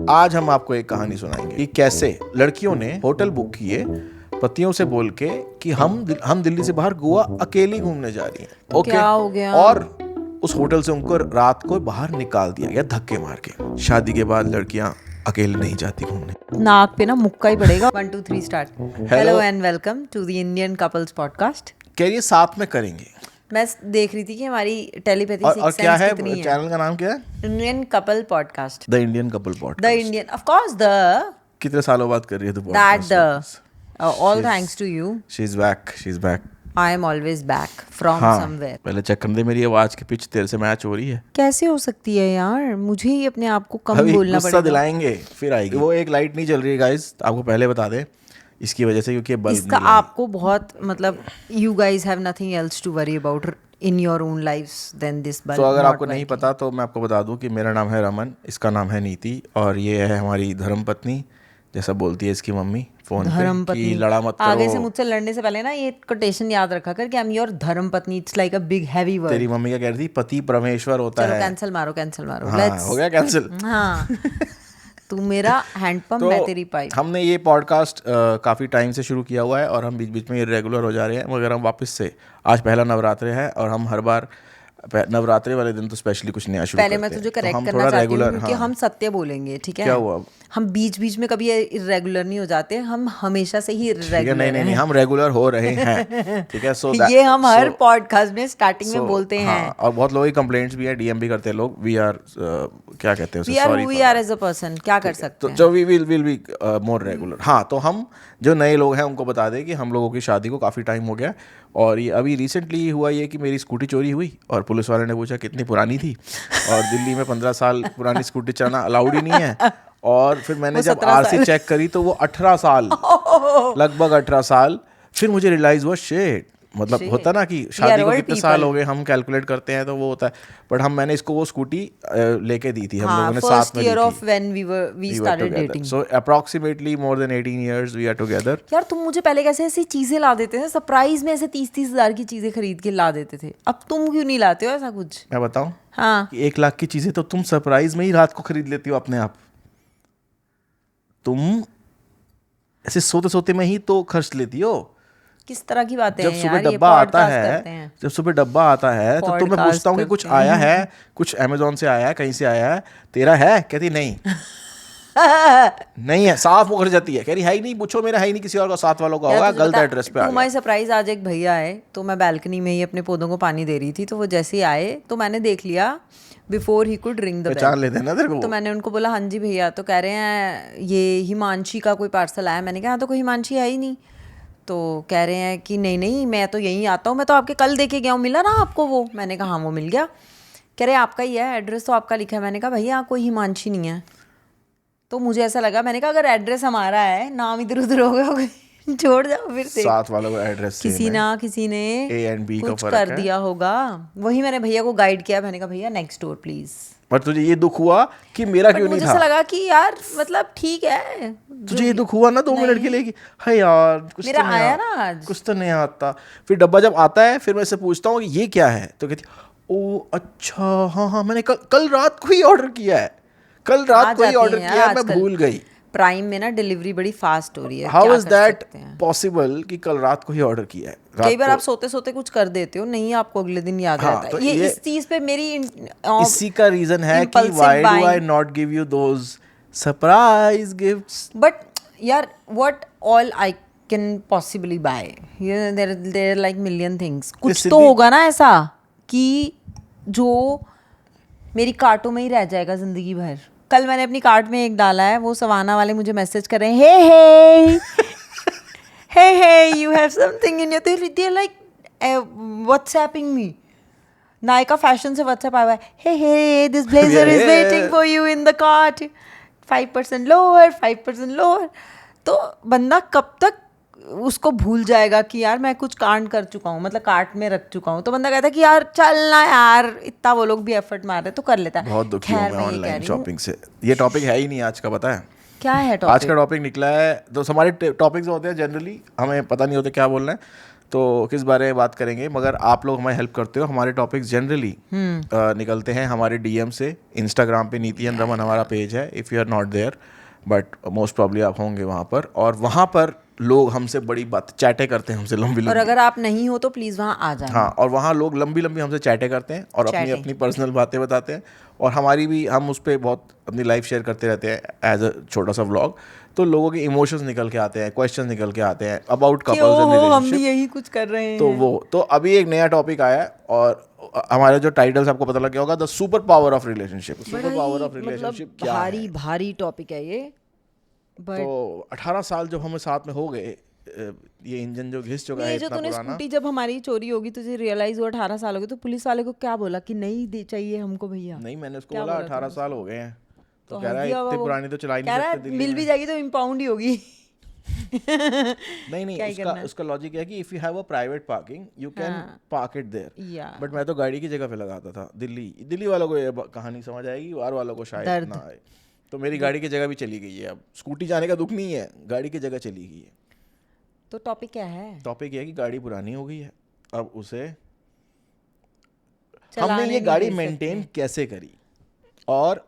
आज हम आपको एक कहानी सुनाएंगे कि कैसे लड़कियों ने होटल बुक किए पतियों से बोल के कि हम दिल्ली से बाहर गोवा अकेली घूमने जा रही हैं। तो क्या हो गया? और उस होटल से उनको रात को बाहर निकाल दिया गया धक्के मार के। शादी के बाद लड़कियां अकेले नहीं जाती घूमने। नाक पे ना मुक्का ही पड़ेगा। 1 2 3 start. Hello and welcome to the Indian couples podcast. कह रही साथ में करेंगे। मैं देख रही थी कि हमारी टेलीपैथी और क्या है चैनल का नाम क्या है? Indian couple podcast. The Indian couple podcast. The Indian of course the कितने सालों बाद कर रही है तू that the all thanks to you. She is back. I am always back from somewhere. पहले चेक कर दे मेरी आवाज की पिच तेरे से मैच हो रही है। कैसे हो सकती है यार? मुझे ही अपने आप को कम बोलना पड़ेगा। दिलाएंगे फिर आएगी। वो एक लाइट नहीं चल रही है गाइस, आपको पहले बता दे इसकी वजह से, क्योंकि बल्ब इसका आपको बहुत मतलब you guys have nothing else to worry about in your own lives than this bulb. तो अगर आपको नहीं पता तो मैं आपको बता दूं कि मेरा नाम है रमन, इसका नाम है नीति और ये है हमारी धर्मपत्नी, जैसा बोलती है इसकी मम्मी फोन पे कि लड़ा मत करो। आगे से मुझसे लड़ने से पहले ना ये कोटेशन याद रखा कर कि आई एम योर धर्मपत्नी। It's like a big heavy word. तेरी मम्मी क्या कह रही थी? पति परमेश्वर होता है। चलो कैंसिल मारो। हाँ, हो गया कैंसिल। हाँ तू मेरा हैंडपंप तो मैं तेरी पाइप। हमने ये पॉडकास्ट काफ़ी टाइम से शुरू किया हुआ है और हम बीच बीच में रेगुलर हो जा रहे हैं, मगर हम वापस से आज पहला नवरात्रे है और हम हर बार नवरात्रे वाले दिन तो स्पेशली कुछ नया शुरू करते हैं। पहले मैं तुझे करेक्ट करना चाहती हूँ कि हम सत्य बोलेंगे, ठीक है? क्या हुआ? हम बीच बीच में कभी इरेगुलर नहीं हो जाते, हम हमेशा से ही इरेगुलर नहीं हम रेगुलर हो रहे हैं, ठीक है? सो ये हम हर पॉडकास्ट में स्टार्टिंग में बोलते हैं। और बहुत लोगों की कंप्लेंट्स भी है, डीएम भी करते हैं लोग। वी आर क्या कहते हैं उसे? Sorry we are as a person, क्या कर सकते हैं? तो we will be more regular. हाँ, तो हम जो नए लोग हैं उनको बता दें कि हम लोगों की शादी को काफ़ी टाइम हो गया और ये अभी रिसेंटली हुआ ये कि मेरी स्कूटी चोरी हुई और पुलिस वाले ने पूछा कितनी पुरानी थी और दिल्ली में 15 साल पुरानी स्कूटी चलाना अलाउड ही नहीं है। और फिर मैंने जब आरसी चेक करी तो वो 18 साल लगभग 18 साल। फिर मुझे रियलाइज हुआ शिट, मतलब होता ना कि शादी को कितने साल हो गए हम कैलकुलेट करते हैं तो वो होता है। बट मैंने इसको वो स्कूटी लेके दी थी, हम लोगों ने साथ में ली थी। So approximately more than 18 years we are together. यार तुम मुझे पहले कैसे ऐसी चीजें ला देते थे? सरप्राइज में ऐसे 30-30 हजार की चीजें खरीद के ला देते थे। अब तुम क्यों नहीं लाते हो ऐसा कुछ? मैं बताऊं? हाँ, 1 लाख की चीजें तो तुम सरप्राइज में ही रात को खरीद लेती हो अपने आप। तुम ऐसे सोते सोते में ही तो खर्च लेती हो। किस तरह की बातें जब हैं सुबह यार? डब्बा आता है, जब सुबह डब्बा आता है तो मैं पूछता हूँ कि कुछ आया है, कुछ अमेज़न से आया है, कहीं से आया है, तेरा है? कहती नहीं नहीं है, साफ मुकर जाती है, कह रही है ही नहीं, पूछो मेरा है ही नहीं, किसी और का साथ वालों का होगा, गलत एड्रेस पे आ गया। तुम्हारी सरप्राइज आज एक भैया आए तो मैं बालकनी में ही अपने पौधों को पानी दे रही थी, तो वो जैसे ही आए तो मैंने देख लिया बिफोर ही कुड रिंग द बेल। पहचान लेते हैं ना तेरे को। तो मैंने उनको बोला हाँ जी भैया। तो कह रहे हैं ये हिमांशी का कोई पार्सल आया। मैंने कहा हाँ, तो कोई हिमांशी है ही नहीं। तो कह रहे हैं कि नहीं मैं तो यहीं आता हूँ, मैं तो आपके कल देके गया हूँ, मिला ना आपको वो? मैंने कहा हाँ वो मिल गया। कह रहे आपका ही है, एड्रेस तो आपका लिखा है। मैंने कहा भैया कोई हिमांशी नहीं है। तो मुझे ऐसा लगा, मैंने कहा अगर एड्रेस हमारा है, नाम इधर उधर हो गया छोड़ जाओ फिर से। साथ वालों का एड्रेस किसी ने A and B कुछ कर दिया होगा। वही मैंने भैया को गाइड किया। मैंने कहा भैया नेक्स्ट डोर प्लीज। पर तुझे ये दुख हुआ कि मेरा क्यों नहीं था? मुझे ऐसा लगा कि यार मतलब ठीक है, तुझे ये दुख हुआ ना 2 मिनट के लिए कि है यार कुछ मेरा तो आया ना आज, कुछ तो नहीं आता। फिर डब्बा जब आता है फिर मैं इससे पूछता हूँ कि ये क्या है, तो कहती ओ अच्छा हाँ मैंने कल रात को ही ऑर्डर किया है, मैं भूल गई। प्राइम में ना डिलीवरी बड़ी फास्ट हो रही है। हाउ इज दैट पॉसिबल कि कल रात को ही ऑर्डर किया है? कई बार आप सोते सोते कुछ कर देते हो, नहीं आपको अगले दिन याद रहता है। तो ये इस चीज पे मेरी इसी का रीजन है कि why do I not give you those surprise gifts? But यार what all I can possibly buy, there like million things. कुछ तो होगा ना ऐसा कि जो मेरी कार्टों में ही रह जाएगा जिंदगी भर। कल मैंने अपनी कार्ट में एक डाला है, वो सवाना वाले मुझे मैसेज कर रहे हैं hey you have something in your, they're like whatsapping me। Nykaa fashion से व्हाट्सएप आया है, hey this blazer is waiting for you in the cart, 5% lower। तो बंदा कब तक उसको भूल जाएगा कि यार मैं कुछ कांड कर चुका हूँ, मतलब कार्ट में रख चुका हूँ। तो बंदा कहता है कि यार चलना यार, इतना वो लोग भी एफर्ट मार रहे तो कर लेता है। बहुत दुखी हूँ मैं ऑनलाइन शॉपिंग से। ये टॉपिक है ही नहीं आज का, पता है क्या है टॉपिक? आज का टॉपिक निकला है, तो हमारे टॉपिक्स होते हैं जनरली हमें पता नहीं होते क्या बोलना है, तो किस बारे में बात करेंगे, मगर आप लोग हमारी हेल्प करते हो। हमारे टॉपिक्स जनरली निकलते हैं हमारे डीएम से। इंस्टाग्राम पे नीति एंड रमन हमारा पेज है, if you are not there, but most probably आप होंगे वहाँ पर। और वहाँ पर लोग हमसे बड़ी बात चैटें करते हैं हमसे लंबी और लंबी। अगर आप नहीं हो तो प्लीज वहाँ आ जाना। हाँ, और वहाँ लोग लंबी लंबी हमसे चैटें करते हैं और अपनी Chatting. अपनी पर्सनल बातें बताते हैं। और हमारी भी, हम उस पर बहुत अपनी लाइफ शेयर करते रहते हैं एज अ छोटा सा व्लॉग। तो लोगों के इमोशंस निकल के आते हैं, क्वेश्चन निकल के आते हैं अबाउट कि कपल्स एंड ओहो, हम भी रिलेशनशिप। यही कुछ कर रहे हैं। तो अभी एक नया टॉपिक आया है, और हमारे जो टाइटल्स आपको पता लग गया होगा, the super power of relationship. बड़ा सुपर पावर ही ऑफ रिलेशनशिप मतलब क्या भारी है? भारी टॉपिक है ये। बट तो 18 साल जब हमें साथ में हो गए, ये इंजन जो घिस चुका है ये जो इतना तूने पुराना। स्कूटी जब हमारी चोरी होगी तुझे रियलाइज हुआ 18 साल हो गए, तो पुलिस वाले को क्या बोला कि नहीं दे चाहिए हमको भैया? नहीं, मैंने उसको क्या बोला बोला 18 तूने साल उसको? हो गए हैं, तो तो कह हंस रहा है दिया होगा इतनी वो। पुरानी तो चला ही कह नहीं रहा सकते है दिल्ली मिल भी में। जाएगी तो इम्पाउंड ही होगी। नहीं, क्या ही उसका करना है? उसका लॉजिक है कि if you have a private parking you can हाँ। Park it there. या बट मैं तो गाड़ी की जगह पे लगाता था। दिल्ली वालों को ये कहानी समझ आएगी, बाहर वालों को शायद दर्द। ना आए। तो मेरी गाड़ी की जगह भी चली गई है। अब स्कूटी जाने का दुख नहीं है, गाड़ी की जगह चली गई है। तो टॉपिक क्या है? टॉपिक ये है कि गाड़ी पुरानी हो गई है, अब उसे हमने चलाने ये नहीं गाड़ी दे मेंटेन सकते। कैसे करी, और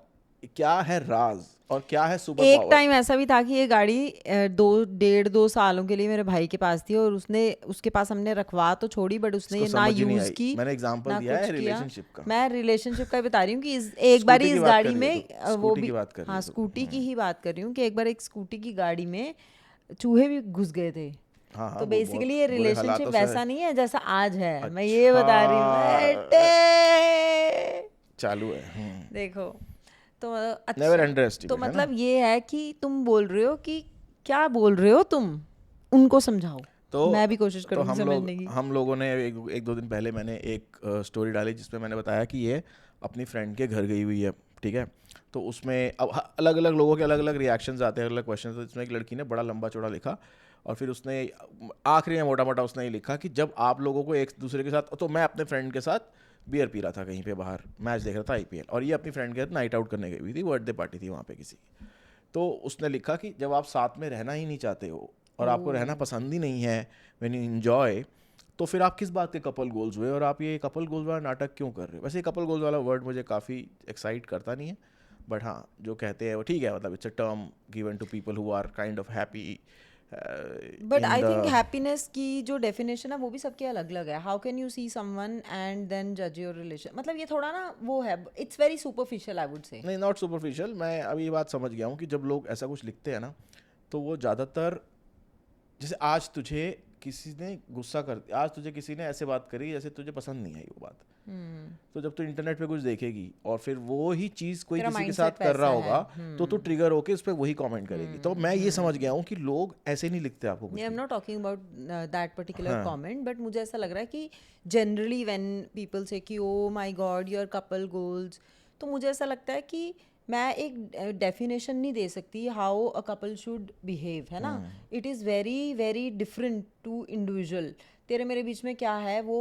क्या है राज, और क्या है सुपर एक पावर। टाइम ऐसा भी था कि ये गाड़ी 2.5 सालों के लिए मेरे भाई के पास थी, और उसके पास हमने रखवा तो छोड़ी, बट उसने इसको ये ना समझ ही नहीं यूज आई। की मैंने एग्जांपल ना दिया है कुछ किया। रिलेशनशिप का। मैं रिलेशनशिप का ही बता रही हूँ कि एक बार स्कूटी की इस बात कर गाड़ी रही हो में तो, वो स्कूटी भी, की बात कर रही हाँ हो तो। स्कूटी की ही बात कर रही हूँ कि एक बार एक स्कूटी की गाड़ी में चूहे भी घुस गए थे। हाँ हाँ, तो वो बेसिकली बहुत ये बुरे रिलेशनशिप हालातों से। वैसा नहीं है जैसा आज है, मैं ये बता रही हूँ अच्छा, बेटे। चालू है। देखो तो नेवर अच्छा, अंडर तो एस्टिमेट, है ना। मतलब ये है कि तुम बोल रहे हो कि क्या बोल रहे हो तुम, उनको समझाओ। तो मैं भी कोशिश तो करूंगी समझने की। हम लोगों ने एक दो दिन पहले मैंने एक स्टोरी डाली जिसमें मैंने बताया कि ये अपनी फ्रेंड के घर गई हुई है, ठीक है। तो उसमें अब अलग अलग लोगों के अलग अलग रिएक्शंस आते हैं, अलग क्वेश्चन। तो इसमें एक लड़की ने बड़ा लंबा चौड़ा लिखा, और फिर उसने आखिरी में मोटा मोटा उसने ये लिखा कि जब आप लोगों को एक दूसरे के साथ, तो मैं अपने फ्रेंड के साथ बियर पी रहा था कहीं पे बाहर, मैच देख रहा था आईपीएल, और ये अपनी फ्रेंड के साथ नाइट आउट करने गई हुई थी, बर्थडे पार्टी थी वहाँ पे किसी की। तो उसने लिखा कि जब आप साथ में रहना ही नहीं चाहते हो और आपको रहना पसंद ही नहीं है, व्हेन यू एंजॉय, तो फिर आप किस बात के कपल गोल्स हुए, और आप ये कपल गोल्स वाला नाटक क्यों कर रहे हो। वैसे कपल गोल्स वाला वर्ड मुझे काफ़ी एक्साइट करता नहीं है, बट हाँ जो कहते हैं वो ठीक है, मतलब it's a term given to people who are kind of happy but I think happiness की जो डेफिनेशन है वो भी सबकी अलग अलग है। How can you see someone and then जज योर रिलेशन, मतलब ये थोड़ा ना वो है, it's very superficial I would say. नहीं, नॉट सुपरफिशियल। मैं अभी ये बात समझ गया हूँ कि जब लोग ऐसा कुछ लिखते हैं ना, तो वो ज़्यादातर, जैसे आज तुझे किसी ने गुस्सा कर दिया, आज तुझे किसी ने ऐसे बात करी जैसे तुझे पसंद नहीं आई वो बात, तो जब तू इंटरनेट पे कुछ देखेगी और फिर वो ही चीज़ कोई तेरा किसी के mindset साथ कर रहा वैसा है। होगा, तो तू ट्रिगर होके उस पर वही कमेंट करेगी। तो मैं ये समझ गया हूँ कि लोग ऐसे नहीं लिखते आपको कुछ आई एम भी। Not talking about that particular comment, but मुझे ऐसा लग रहा है कि जनरली व्हेन पीपल से कि ओ my God your couple goals, तो मुझे ऐसा लगता है कि मैं एक डेफिनेशन नहीं दे सकती how a couple should behave, है ना। It is very very different to individual. तेरे मेरे बीच में क्या है वो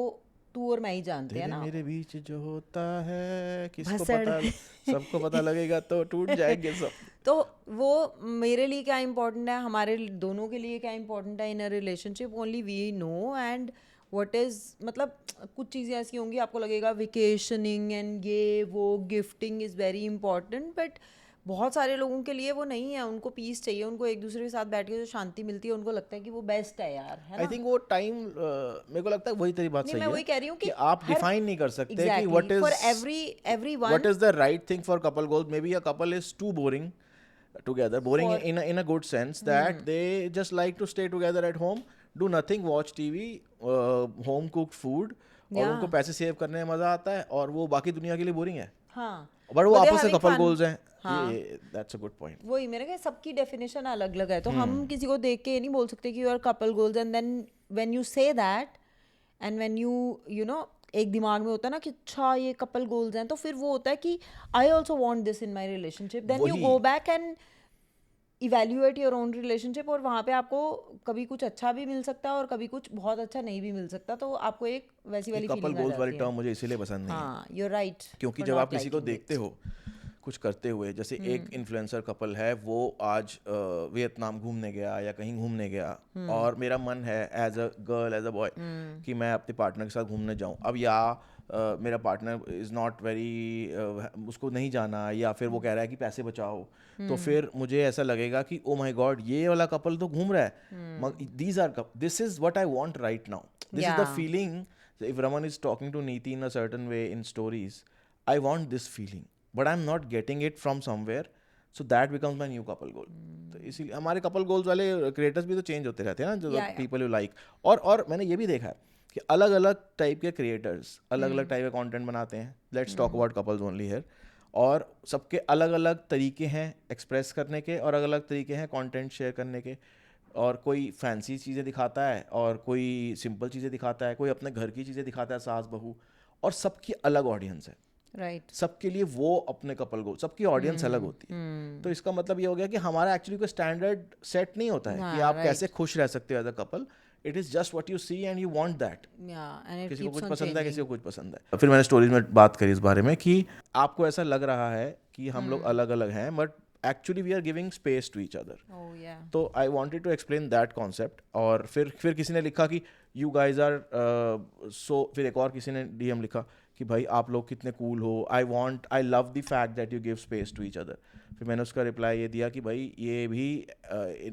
तू और मैं ही जानते हैं तेरे ना। मेरे बीच जो होता है किसको भसड़। पता, सबको पता लगेगा तो टूट जाएंगे सब। तो वो मेरे लिए क्या इम्पोर्टेंट है, हमारे दोनों के लिए क्या इम्पोर्टेंट है in a relationship, only we know. And what is, मतलब कुछ चीज़ें ऐसी होंगी आपको लगेगा वेकेशनिंग एंड ये वो gifting is very important, but बहुत सारे लोगों के लिए वो नहीं है। उनको पीस चाहिए, उनको एक दूसरे के साथ बैठ के जो शांति मिलती है उनको लगता है कि वो बेस्ट है यार, है आई ना। थिंक वो टाइम, मेरे को लगता है वही तेरी बात नहीं, सही मैं है वही कह रही हूँ कि आप हर डिफाइन नहीं कर सकते कि exactly for everyone what is the right thing for couple goals. Maybe a couple is too boring together, boring For- in a good sense that they just like to stay together at home, do nothing, watch TV, home cooked food, और Yeah. उनको पैसे save करने में मजा आता है, और वो बाकी दुनिया के लिए बोरिंग है, हाँ, बट वो but they're आपस में having कपल fun. गोल्स हैं। हाँ। ये दैट्स अ गुड पॉइंट। वही मेरे कहा सबकी डेफिनेशन अलग अलग है, तो हम किसी को देख के ये नहीं बोल सकते कि you are couple goals, and then when you say that and when you know एक दिमाग में होता है ना कि अच्छा ये कपल गोल्स हैं, तो फिर वो होता है कि I also want this in my relationship, then you वही। Go back and evaluate your own relationship, और वहाँ पे आपको कभी कुछ अच्छा भी मिल सकता है और कभी कुछ बहुत अच्छा नहीं भी मिल सकता, तो आपको एक वैसी वाली कपल फीलिंग आ गोल्स वाली जाती टर्म है। मुझे इसीलिए पसंद नहीं है, हाँ, यू आर राइट, क्योंकि जब आप किसी को देखते हो, कुछ करते हुए, जैसे एक इन्फ्लुएंसर कपल है, वो आज वियतनाम घूमने गया या कहीं घूमने गया, और मेरा मन है as a girl, as a boy, कि मैं अपने पार्टनर के साथ घूमने जाऊं। अब या मेरा पार्टनर इज़ नॉट वेरी, उसको नहीं जाना, या फिर वो कह रहा है कि पैसे बचाओ, तो फिर मुझे ऐसा लगेगा कि ओ माय गॉड, ये वाला कपल तो घूम रहा है, this is what I want right now, this is the Yeah. Feeling. If Raman is talking to Niti in a certain way in stories, I want this feeling, but I'm not getting it from somewhere, so that becomes my new couple goal. तो इसीलिए हमारे couple goals वाले creators भी तो change होते रहते हैं ना, जो Yeah, yeah. People you like. और मैंने ये भी देखा है कि अलग अलग टाइप के क्रिएटर्स अलग अलग टाइप का कंटेंट बनाते हैं। Let's talk about couples only here. और सबके अलग अलग तरीके हैं एक्सप्रेस करने के, और अलग अलग तरीके हैं कंटेंट शेयर करने के। और कोई फैंसी चीज़ें दिखाता है, और कोई सिंपल चीज़ें दिखाता है, कोई अपने घर की चीज़ें दिखाता है, सास बहू, और सबकी अलग ऑडियंस है। राइट। सबके लिए वो अपने कपल गोल, सबकी ऑडियंस अलग होती है। तो इसका मतलब ये हो गया कि हमारा एक्चुअली कोई स्टैंडर्ड सेट नहीं होता है कि आप कैसे खुश रह सकते हो as a couple. It is just what you see and you want that. किसी को कुछ पसंद है, किसी को कुछ पसंद है। फिर मैंने स्टोरीज में बात करी इस बारे में कि आपको ऐसा लग रहा है कि हम लोग अलग अलग हैं, but actually we are giving space to each other. तो I wanted to explain that concept. और फिर किसी ने लिखा कि यू गाइज आर सो, फिर एक और किसी ने डीएम लिखा कि भाई आप लोग कितने कूल हो, I love the fact that you give space to each other. फिर मैंने उसका रिप्लाई ये दिया कि भाई ये भी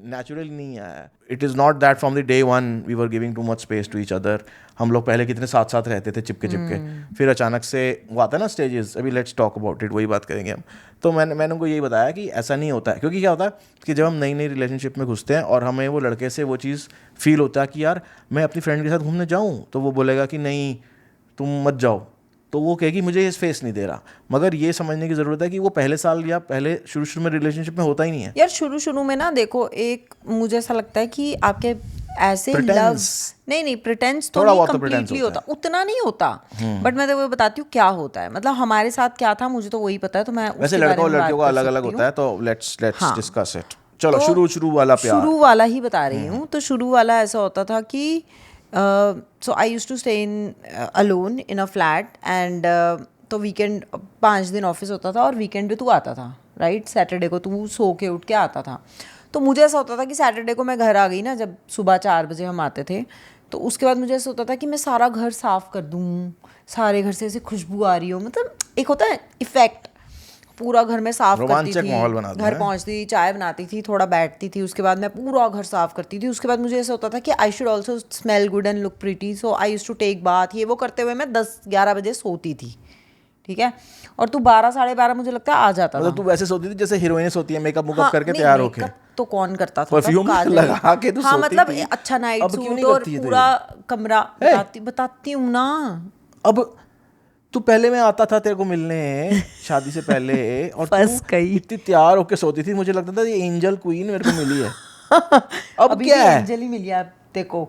नेचुरल नहीं आया। It is not that from the day one we were giving too much space to each other. हम लोग पहले कितने साथ साथ रहते थे, चिपके चिपके, फिर अचानक से वो आता है ना स्टेजेस, अभी लेट्स टॉक अबाउट इट, वही बात करेंगे हम। तो मैंने उनको यही बताया कि ऐसा नहीं होता है, क्योंकि क्या होता है कि जब हम नई नई रिलेशनशिप में घुसते हैं और हमें वो लड़के से वो चीज़ फील होता है कि यार मैं अपनी फ्रेंड के साथ घूमने जाऊँ, तो वो बोलेगा कि नहीं तुम मत जाओ, तो वो कहेगी मुझे ये स्पेस नहीं दे रहा। मगर ये समझने की ज़रूरत है कि वो पहले साल या पहले शुरू में रिलेशनशिप में होता ही नहीं है यार। शुरू में ना देखो, एक मुझे ऐसा लगता है कि आपके ऐसे लव, नहीं प्रिटेंस तो नहीं कंप्लीटली होता, उतना नहीं होता, बट मैं तो वो बताती हूँ क्या होता है। मतलब हमारे साथ क्या था मुझे तो वही पता है, तो मैं वैसे लड़कों लड़कियों का अलग अलग होता है, तो लेट्स डिस्कस इट। चलो शुरू वाला प्यार, शुरू वाला ही बता रही हूँ। तो शुरू वाला ऐसा होता था कि so I used to stay in alone in a flat, and तो वीकेंड 5 दिन ऑफिस होता था, और वीकेंड पे तू आता था, राइट। सैटरडे को तू सो के उठ के आता था। तो मुझे ऐसा होता था कि सैटरडे को मैं घर आ गई ना, जब सुबह 4 बजे हम आते थे, तो उसके बाद मुझे ऐसा होता था कि मैं सारा घर साफ कर दूँ, सारे घर से ऐसे खुशबू आ रही हो, मतलब एक होता है इफेक्ट, पूरा घर में साफ करती थी, घर पहुंचती, चाय बनाती थी, थोड़ा बैठती थी, उसके बाद मैं पूरा घर साफ करती थी। उसके बाद मुझे ऐसा होता था कि I should also smell good and look pretty, so I used to take bath. ये वो करते हुए मैं 10-11 बजे सोती थी, ठीक है। और तू 12-12:30 मुझे लगता है आ जाता था। तू वैसे सोती थी जैसे हीरोइन सोती है, मेकअप मुकअप करके तैयार होके। तो कौन करता था, परफ्यूम लगा के तू सोती थी। मतलब अच्छा नाइट सूट और पूरा कमरा, बताती हूँ ना। अब तू पहले मैं आता था तेरे को मिलने शादी से पहले, और तू इतनी तैयार होके सोती थी, मुझे लगता था ये एंजल क्वीन मेरे को मिली है। अब क्या है, एंजल ही मिली है देखो।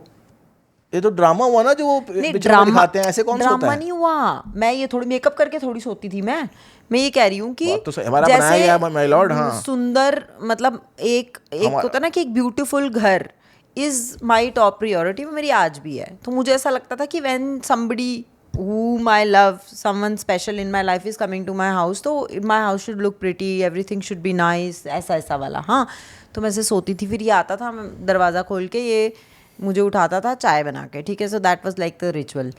ये तो ड्रामा हुआ ना जो वो ड्रामा दिखाते हैं, ऐसे कौन सोता है? ड्रामा नहीं हुआ, मैं ये थोड़ी मेकअप करके थोड़ी सोती थी। मैं ये कह रही हूँ कि तो जैसे माय लॉर्ड, हाँ, सुंदर, मतलब एक होता ना कि एक ब्यूटीफुल घर इज माय टॉप प्रायोरिटी, मेरी आज भी है। तो मुझे ऐसा लगता था कि when somebody whom I love, someone special in my life is coming to my house, तो my house should look pretty, everything should be nice, ऐसा वाला। हाँ, तो मैं ऐसे सोती थी, फिर ये आता था दरवाज़ा खोल के, ये मुझे उठाता था चाय बना के, ठीक है। So that was like the ritual.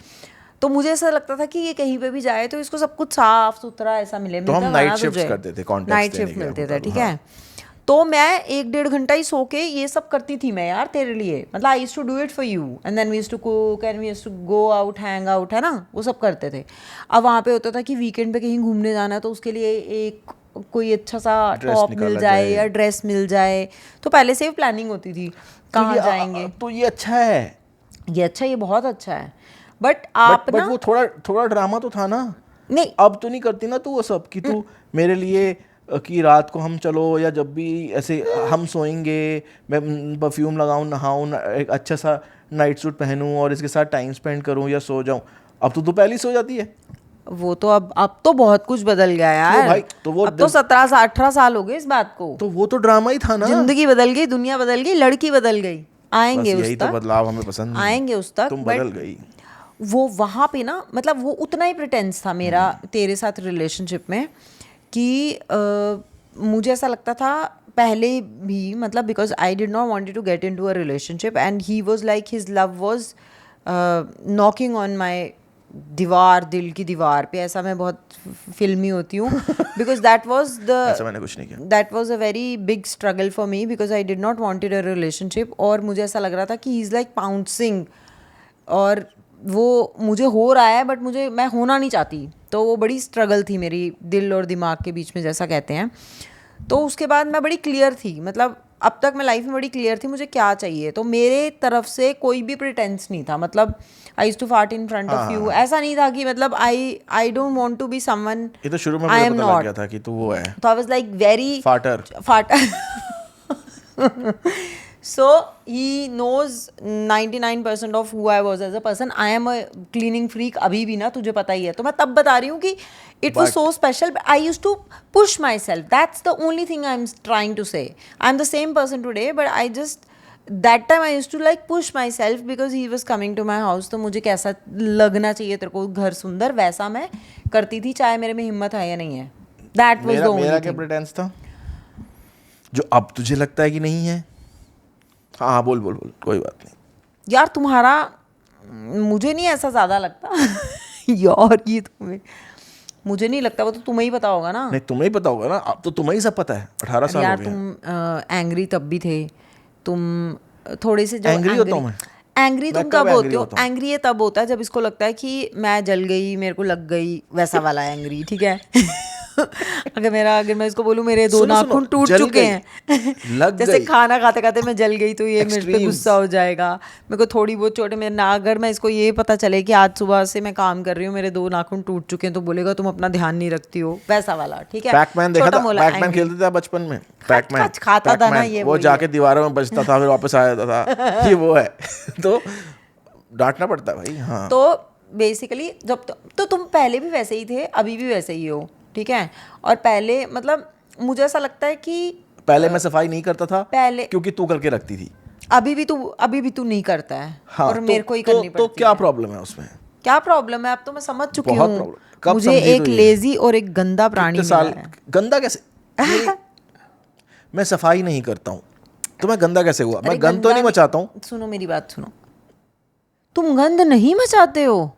तो मुझे ऐसा लगता था कि ये कहीं पे भी जाए तो इसको सब कुछ साफ सुथरा ऐसा मिले। तो हम नाइट शिफ्ट करते थे, नाइट शिफ्ट मिलते थे, ठीक है। तो मैं 1-1.5 घंटा ही सो के ये सब करती थी मैं, यार तेरे लिए, मतलब I used to do it for you, and then we used to cook and we used to go out, hang out, है ना, वो सब करते थे। अब वहाँ पे होता था कि वीकेंड पे कहीं घूमने जाना है, तो उसके लिए एक कोई अच्छा सा टॉप मिल जाए या ड्रेस मिल जाए, तो पहले से ही प्लानिंग होती थी कहाँ जाएंगे। तो ये अच्छा है, ये बहुत अच्छा है, बट आप ना वो थोड़ा ड्रामा तो था ना। नहीं, अब तो नहीं करती ना तू वो सब कि तू मेरे लिए कि रात को हम चलो, या जब भी ऐसे हम सोएंगे, मैं परफ्यूम लगाऊं, नहाऊं, एक अच्छा सा नाइट सूट पहनूं और इसके साथ टाइम स्पेंड करूं या सो जाऊं। अब तो पहले ही सो जाती है। वो तो अब तो बहुत कुछ बदल गया यार भाई। तो वो अब तो 17-18 साल हो गए इस बात को। तो वो तो ड्रामा ही था ना। जिंदगी बदल गई, दुनिया बदल गई, लड़की बदल गई। आएंगे उस तक, यही तो बदलाव हमें पसंद नहीं। आएंगे उस तक, तुम बदल गई। वो वहाँ पे ना, मतलब वो उतना ही प्रिटेंस था मेरा तेरे साथ रिलेशनशिप में कि मुझे ऐसा लगता था पहले भी, मतलब because I did not wanted to get into a relationship and he was like his love was knocking on my दीवार, दिल की दीवार पे, ऐसा मैं बहुत फिल्मी होती हूँ बिकॉज दैट वाज ऐसा मैंने कुछ नहीं किया. That was a very big struggle for me because I did not wanted a relationship. और मुझे ऐसा लग रहा था कि ही इज़ लाइक पाउंसिंग और वो मुझे हो रहा है बट मैं होना नहीं चाहती. तो वो बड़ी स्ट्रगल थी मेरी दिल और दिमाग के बीच में, जैसा कहते हैं. तो उसके बाद मैं बड़ी क्लियर थी, मतलब अब तक मैं लाइफ में बड़ी क्लियर थी मुझे क्या चाहिए. तो मेरे तरफ से कोई भी प्रिटेंस नहीं था. मतलब I used to fart in front of you, ऐसा नहीं था कि मतलब I don't want to be someone. ये तो शुरू में मुझे पता लग गया था कि तू वो है. तो I was like very fatter. So he knows 99% of who I was as a person. I am a cleaning freak अभी भी ना, तुझे पता ही है. तो मैं तब बता रही हूँ कि it was so special. I used to push myself. That's the only thing I'm trying to say. I'm the same person today, but I just that time I used to like push myself because he was coming to my house. तो मुझे कैसा लगना चाहिए तेरे को घर सुंदर, वैसा मैं करती थी चाहे मेरे में हिम्मत है या नहीं है. That was the only मेरा thing. क्या प्रेटेंस था जो अब तुझे लगता है कि नहीं है? हाँ बोल कोई बात नहीं यार. तुम्हारा मुझे नहीं ऐसा ज़्यादा लगता यार. ये तुम्हें मुझे नहीं लगता, वो तो तुम्हें ही पता होगा ना. नहीं, तुम्हें ही पता होगा ना. अब तो तुम्हें ही सब पता है. 18 साल यार हो गए. तुम एंग्री तब भी थे. तुम थोड़े से जो एंग्री होता हूँ मैं. एंग्री तुम कब होते हो? एंग्री ये तब होता है जब इसको लगता है कि मैं जल गई, मेरे को लग गई, वैसा वाला एंग्री. ठीक है. अगर मैं इसको बोलूँ मेरे 2 नाखून टूट चुके हैं जैसे खाना खाते खाते मैं जल गई तो ये मेरे पे गुस्सा हो जाएगा. मेरे को थोड़ी बहुत चोट मेरे ना, अगर मैं इसको ये पता चले कि आज सुबह से मैं काम कर रही हूँ मेरे 2 नाखून टूट चुके हैं तो बोलेगा तुम अपना ध्यान नहीं रखती हो, वैसा वाला. ठीक है. पैकमैन देखा था? पैकमैन खेलते थे बचपन में. पैकमैन खाता था ना, ये वो जाके दीवारों में बजता था फिर वापस आ जाता था. ये वो है. तो डांटना पड़ता है भाई. हाँ. तो बेसिकली जब तो तुम पहले भी वैसे ही थे, अभी भी वैसे ही हो. ठीक है. और पहले मतलब मुझे ऐसा लगता है कि पहले मैं सफाई नहीं करता था पहले, क्योंकि तू करके रखती थी. अभी भी तू नहीं करता है. हाँ, और मेरे को ही करनी पड़ती है. तो क्या प्रॉब्लम है उसमें? क्या प्रॉब्लम है? अब तो मैं समझ चुकी बहुत हूँ. प्रॉब्लम. कब मुझे एक लेजी और एक गंदा प्राणी मिला है. गंदा कैसे? मैं सफाई नहीं करता हूँ तो मैं गंदा कैसे हुआ? मैं गंद तो नहीं मचाता हूँ. सुनो मेरी बात सुनो. तुम गंद नहीं मचाते हो.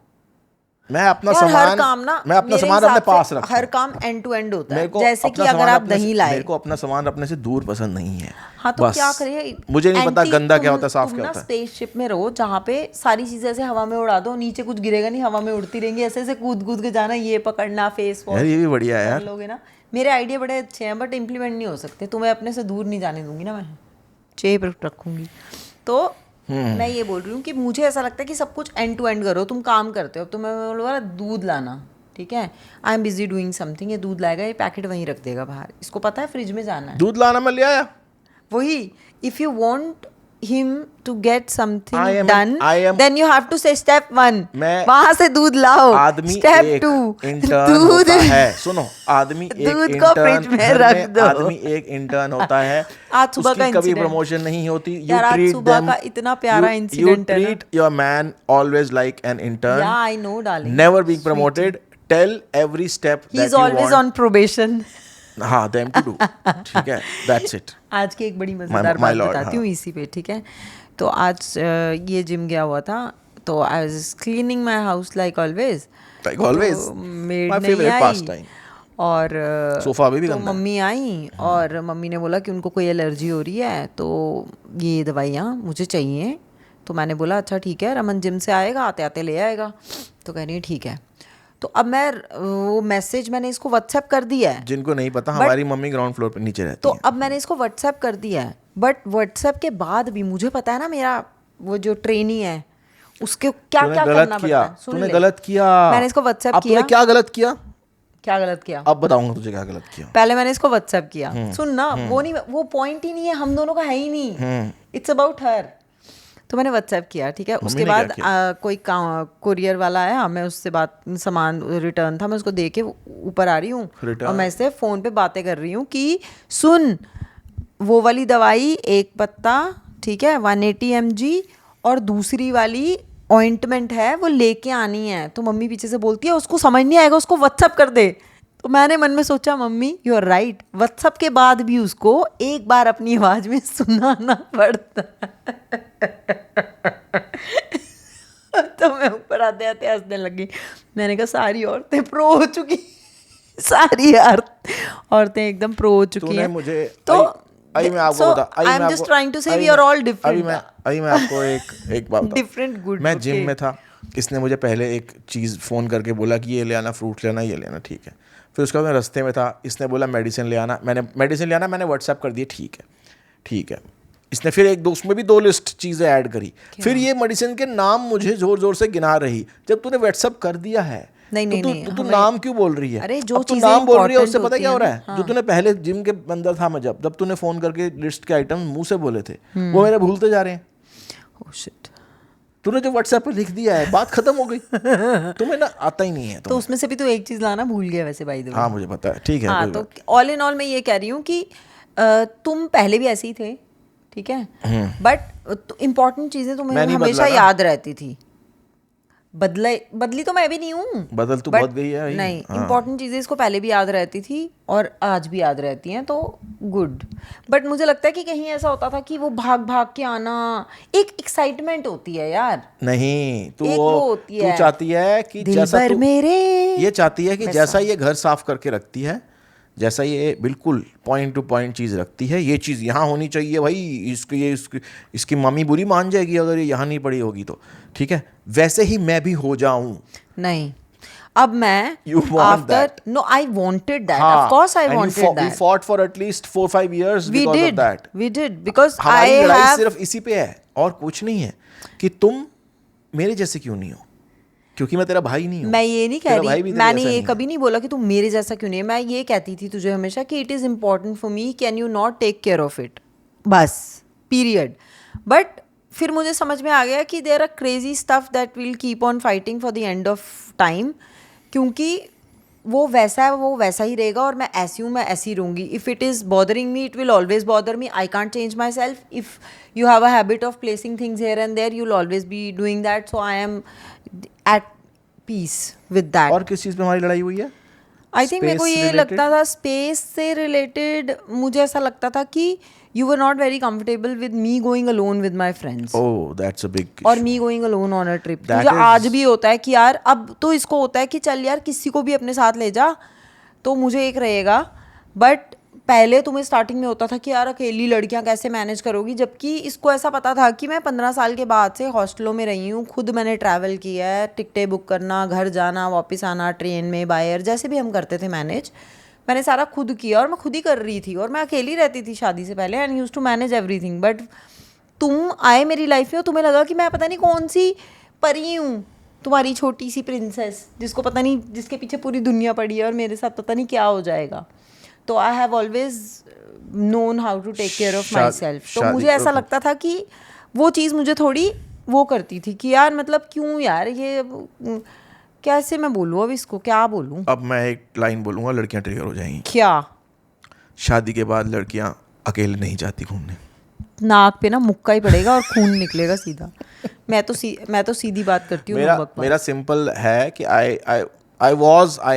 मैं अपना सामान अपने पास रखता हूं. हर काम एंड टू एंड होता है. जैसे कि अगर आप दही लाए, मेरे को अपना सामान रखने से दूर पसंद नहीं है. हाँ तो क्या करें? मुझे नहीं पता गंदा क्या होता है, साफ क्या होता है. स्पेसशिप में रहो जहाँ पे सारी चीजें ऐसे हवा में उड़ा दो, नीचे कुछ गिरेगा नहीं, हवा में उड़ती रहेंगी, ऐसे ऐसे कूद के जाना, ये पकड़ना, फेस वॉश. ये भी बढ़िया है यार. लोगे ना. मेरे आइडिया बड़े अच्छे हैं बट इम्प्लीमेंट नहीं हो सकते. तुम्हें अपने से दूर नहीं जाने दूंगी ना, मैं चेप रखूंगी. तो मैं ये बोल रही हूँ कि मुझे ऐसा लगता है कि सब कुछ एंड टू एंड करो. तुम काम करते हो, अब तुम्हें बोलूँगा दूध लाना. ठीक है. I am busy doing something. ये दूध लाएगा, ये पैकेट वहीं रख देगा बाहर. इसको पता है फ्रिज में जाना है. दूध लाना मैं ले आया. वही. If you want him to get something done, then you have to say step 1. वहां से दूध लाओ. आदमी step 2 इंटर्न होता है. सुनो, आदमी एक दूध को फ्रिज में रख दो. आदमी एक इंटर्न होता है. आज सुबह का कभी प्रमोशन नहीं होती. यार आज सुबह का इतना प्यारा इंसिडेंट है. You treat your man always like an intern. Yeah, I know, darling. Never being promoted. Tell every step that you want. He's always on probation. हाँ, them to do. ठीक है, that's it. आज की एक बड़ी मजेदार बात बताती हूँ इसी पे. ठीक है. तो आज ये जिम गया हुआ था तो I was cleaning my house like always. Made नहीं आई और सोफा भी तो मम्मी आई और मम्मी ने बोला कि उनको कोई एलर्जी हो रही है तो ये दवाइयाँ मुझे चाहिए. तो मैंने बोला अच्छा ठीक है, रमन जिम से आएगा, आते आते ले आएगा. तो कह रही है ठीक है. तो अब मैं वो मैसेज मैंने इसको व्हाट्सएप कर दिया है. जिनको नहीं पता, हमारी मम्मी ग्राउंड फ्लोर पे नीचे रहती तो है. अब मैंने इसको व्हाट्सएप कर दिया है. बट व्हाट्सएप के बाद भी मुझे पता है ना, मेरा वो जो ट्रेनी है उसके क्या क्या करना पड़ता है. तूने गलत किया. मैंने इसको व्हाट्सएप किया. क्या गलत किया? क्या गलत किया? अब बताऊंगा तुझे क्या गलत किया. पहले मैंने इसको व्हाट्सएप किया. सुन ना, वो पॉइंट ही नहीं है, हम दोनों का है ही नहीं. It's about her. तो मैंने व्हाट्सएप किया. ठीक है. उसके बाद कोई कुरियर वाला आया, मैं उससे बात, सामान रिटर्न था, मैं उसको दे के ऊपर आ रही हूँ और मैं इससे फ़ोन पे बातें कर रही हूँ कि सुन वो वाली दवाई 1 पत्ता, ठीक है, 180 mg और दूसरी वाली ऑइंटमेंट है वो लेके आनी है. तो मम्मी पीछे से बोलती है उसको समझ नहीं आएगा, उसको व्हाट्सएप कर दे. तो मैंने मन में सोचा mummy you are right, WhatsApp के बाद भी उसको एक बार अपनी आवाज में सुनाना पड़ता तो मैं ऊपर आते आते हंसने लगी। मैंने कहा सारी औरतें प्रो हो चुकी, सारी औरतें एकदम प्रो हो चुकी हैं। मुझे तो अभी मैं आपको बता, I am just trying to say we are all different. अभी मैं आपको एक बात बताऊं। Different good. मैं जिम में था, इसने मुझे पहले एक चीज़ फ़ोन करके बोला कि ये ले आना, फ्रूट लेना, ये लेना, ठीक है। फिर उसके बाद मैं रास्ते में था, इसने बोला मेडिसिन ले आना, मैंने व्हाट्सएप कर दिया, ठीक है। इसने फिर एक दो उसमें भी 2 लिस्ट चीज़ें ऐड करी, फिर ये मेडिसिन के नाम मुझे ज़ोर ज़ोर से गिना रही। जब तूने व्हाट्सएप कर दिया है नहीं, तू नाम क्यों बोल रही है? अरे जो तू चीजें नाम बोल रही है, important उससे पता क्या हो रहा है? हाँ। जो तूने पहले जिम के अंदर था, मैं जब तूने फ़ोन करके लिस्ट के आइटम मुंह से बोले थे, वो मेरे भूलते जा रहे हैं। ओह शिट, तूने जो व्हाट्सएप पे लिख दिया है, बात खत्म हो गई। तुम्हें ना आता ही नहीं है। तो उसमें से भी तो एक चीज लाना भूल गया वैसे बाय द वे। हाँ मुझे पता है, ठीक है। हाँ, तो ऑल इन ऑल मैं ये कह रही हूँ कि तुम पहले भी ऐसे ही थे, ठीक है, बट इम्पोर्टेंट चीजें तुम्हें हमेशा याद रहती थी। बदली तो मैं भी नहीं हूँ, बदल तो बहुत गई है। नहीं, इम्पोर्टेंट चीजें इसको पहले भी याद रहती थी और आज भी याद रहती हैं, तो गुड। बट मुझे लगता है कि कहीं ऐसा होता था कि वो भाग भाग के आना, एक एक्साइटमेंट होती है यार। नहीं, तू होती है, तू चाहती है कि जैसा तू मेरे ये चाहती है कि जैसा ये घर साफ करके रखती है, जैसा ये बिल्कुल पॉइंट टू पॉइंट चीज़ रखती है, ये चीज़ यहाँ होनी चाहिए भाई, इसकी मम्मी बुरी मान जाएगी अगर ये यहाँ नहीं पड़ी होगी तो, ठीक है, वैसे ही मैं भी हो जाऊं। नहीं, अब मैं You want that. No, I wanted that. Of course I wanted that. We fought for at least 4-5 years because of that. We did because हमारी I लड़ाई have सिर्फ इसी पे है और कुछ नहीं है कि तुम मेरे जैसे क्यों नहीं हो, क्योंकि मैं तेरा भाई नहीं हूँ। मैं ये नहीं कह रही, मैंने ये कभी नहीं बोला कि तुम मेरे जैसा क्यों नहीं है। मैं ये कहती थी तुझे हमेशा कि it is important for me, can you not take care of it, बस पीरियड। बट फिर मुझे समझ में आ गया कि there are crazy stuff that will keep on fighting for the end of time, क्योंकि वो वैसा है, वो वैसा ही रहेगा और मैं ऐसी हूँ, मैं ऐसी रहूँगी। If it is bothering me, it will always bother me, I can't change my self. If you have a habit of placing things here and there, you will always be doing that, so I am at peace with that. और किस चीज़ पे हमारी लड़ाई हुई है? I think मेरे को ये लगता था स्पेस से रिलेटेड, मुझे ऐसा लगता था कि you were not very comfortable with me going alone with my friends. Oh, that's a big issue. और me going alone on a trip. मुझे आज भी होता है कि यार, अब तो इसको होता है कि चल यार किसी को भी अपने साथ ले जा तो मुझे एक रहेगा, बट पहले तुम्हें स्टार्टिंग में होता था कि यार अकेली लड़कियां कैसे मैनेज करोगी, जबकि इसको ऐसा पता था कि मैं 15 साल के बाद से हॉस्टलों में रही हूँ, खुद मैंने ट्रैवल किया है, टिकटें बुक करना, घर जाना, वापस आना, ट्रेन में, बाय एयर, जैसे भी हम करते थे मैनेज, मैंने सारा खुद किया और मैं खुद ही कर रही थी और मैं अकेली रहती थी शादी से पहले, and used to manage everything. But तुम आए मेरी लाइफ में और तुम्हें लगा कि मैं पता नहीं कौन सी परी हूँ, तुम्हारी छोटी सी प्रिंसेस जिसको पता नहीं, जिसके पीछे पूरी दुनिया पड़ी है और मेरे साथ पता नहीं क्या हो जाएगा। तो I have always known how to take care of my self. तो मुझे ऐसा लगता था कि वो चीज़ मुझे थोड़ी वो करती थी कि यार मतलब क्यों यार, ये कैसे मैं बोलूँ, अब इसको क्या बोलूँ। अब मैं एक लाइन बोलूँगा, लड़कियाँ ट्रिगर हो जाएंगी। क्या? शादी के बाद लड़कियाँ अकेले नहीं जाती घूमने। नाक पे ना मुक्का ही पड़ेगा और खून निकलेगा सीधा। मैं तो सीधी बात करती हूँ। मेरा सिंपल है कि I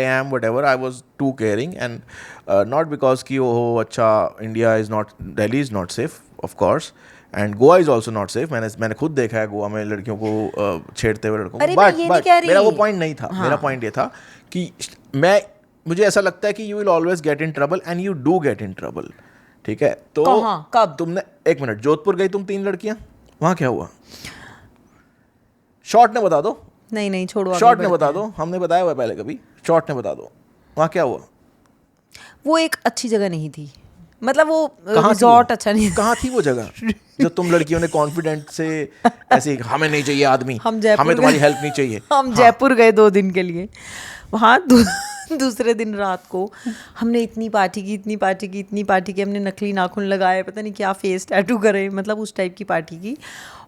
am whatever, I was too caring, and not because कि oh अच्छा India is not, Delhi is not safe of course, and Goa is also not safe. मैंने खुद देखा है गोवा में लड़कियों को छेड़ते हुए लड़कों को, but मेरा वो पॉइंट नहीं था। मेरा पॉइंट ये था कि मुझे ऐसा लगता है कि you will always get in trouble and you do get in trouble, ठीक है। तो कब तुमने, एक मिनट, जोधपुर गई तुम 3 लड़कियां, वहाँ क्या हुआ? शॉर्ट ने बता दो। नहीं छोड़ो, शॉर्ट ने बता दो, हमने बताया हुआ पहले कभी, शॉर्ट ने बता दो वहाँ क्या हुआ। वो एक अच्छी जगह नहीं थी, मतलब वो रिजॉर्ट अच्छा नहीं। कहाँ थी वो जगह जो तुम लड़कियों ने कॉन्फिडेंट से ऐसे, हमें नहीं चाहिए आदमी, हमें तुम्हारी हेल्प नहीं चाहिए। हम जयपुर गए 2 दिन के लिए, वहाँ दूसरे दिन रात को हमने इतनी पार्टी की, हमने नकली नाखून लगाए, पता नहीं क्या फेस टैटू करे, मतलब उस टाइप की पार्टी की।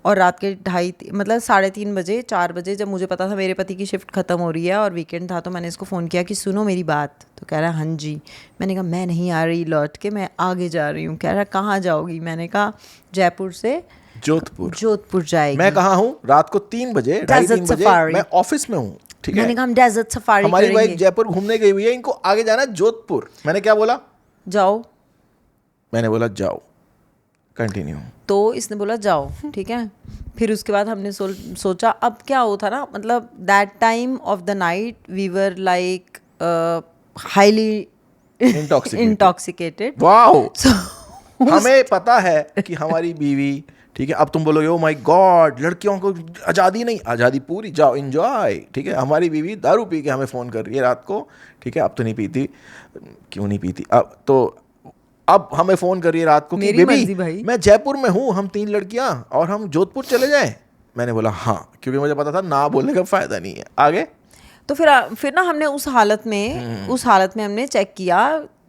और रात के 3:30 बजे 4 बजे जब मुझे पता था मेरे पति की शिफ्ट ख़त्म हो रही है और वीकेंड था, तो मैंने इसको फ़ोन किया कि सुनो मेरी बात। तो कह रहा है हाँ जी। मैंने कहा मैं नहीं आ रही लौट के, मैं आगे जा रही हूँ। कह रहा कहाँ जाओगी? मैंने कहा जयपुर से जोधपुर जाएगी। मैं कहाँ हूँ? रात को 3 बजे, 2:30 बजे मैं ऑफिस में हूँ। ठीक है, मैंने कहा हम डेजर्ट सफारी हमारी वाइफ करेंगे। जयपुर घूमने गई हुई है, इनको आगे जाना है जोधपुर। मैंने क्या बोला? जाओ। मैंने बोला जाओ, कंटिन्यू। तो इसने बोला जाओ, ठीक है। फिर उसके बाद हमने सोचा अब क्या होता ना, मतलब that time of the night we were like highly intoxicated. Wow. हमें पता है कि हमारी बीवी, ठीक है, अब तुम बोलोगे ओ माय गॉड लड़कियों को आज़ादी नहीं, आज़ादी पूरी, जाओ एंजॉय, ठीक है। हमारी बीवी दारू पी के हमें फ़ोन कर रही है रात को, ठीक है, अब तो नहीं पीती, क्यों नहीं पीती अब तो, अब हमें फ़ोन कर रही है रात को कि मेरी मर्जी बेबी भाई। मैं जयपुर में हूँ, हम 3 लड़कियाँ और हम जोधपुर चले जाएं। मैंने बोला हाँ, क्योंकि मुझे पता था ना बोलने का फ़ायदा नहीं है। आगे तो फिर ना हमने उस हालत में हमने चेक किया,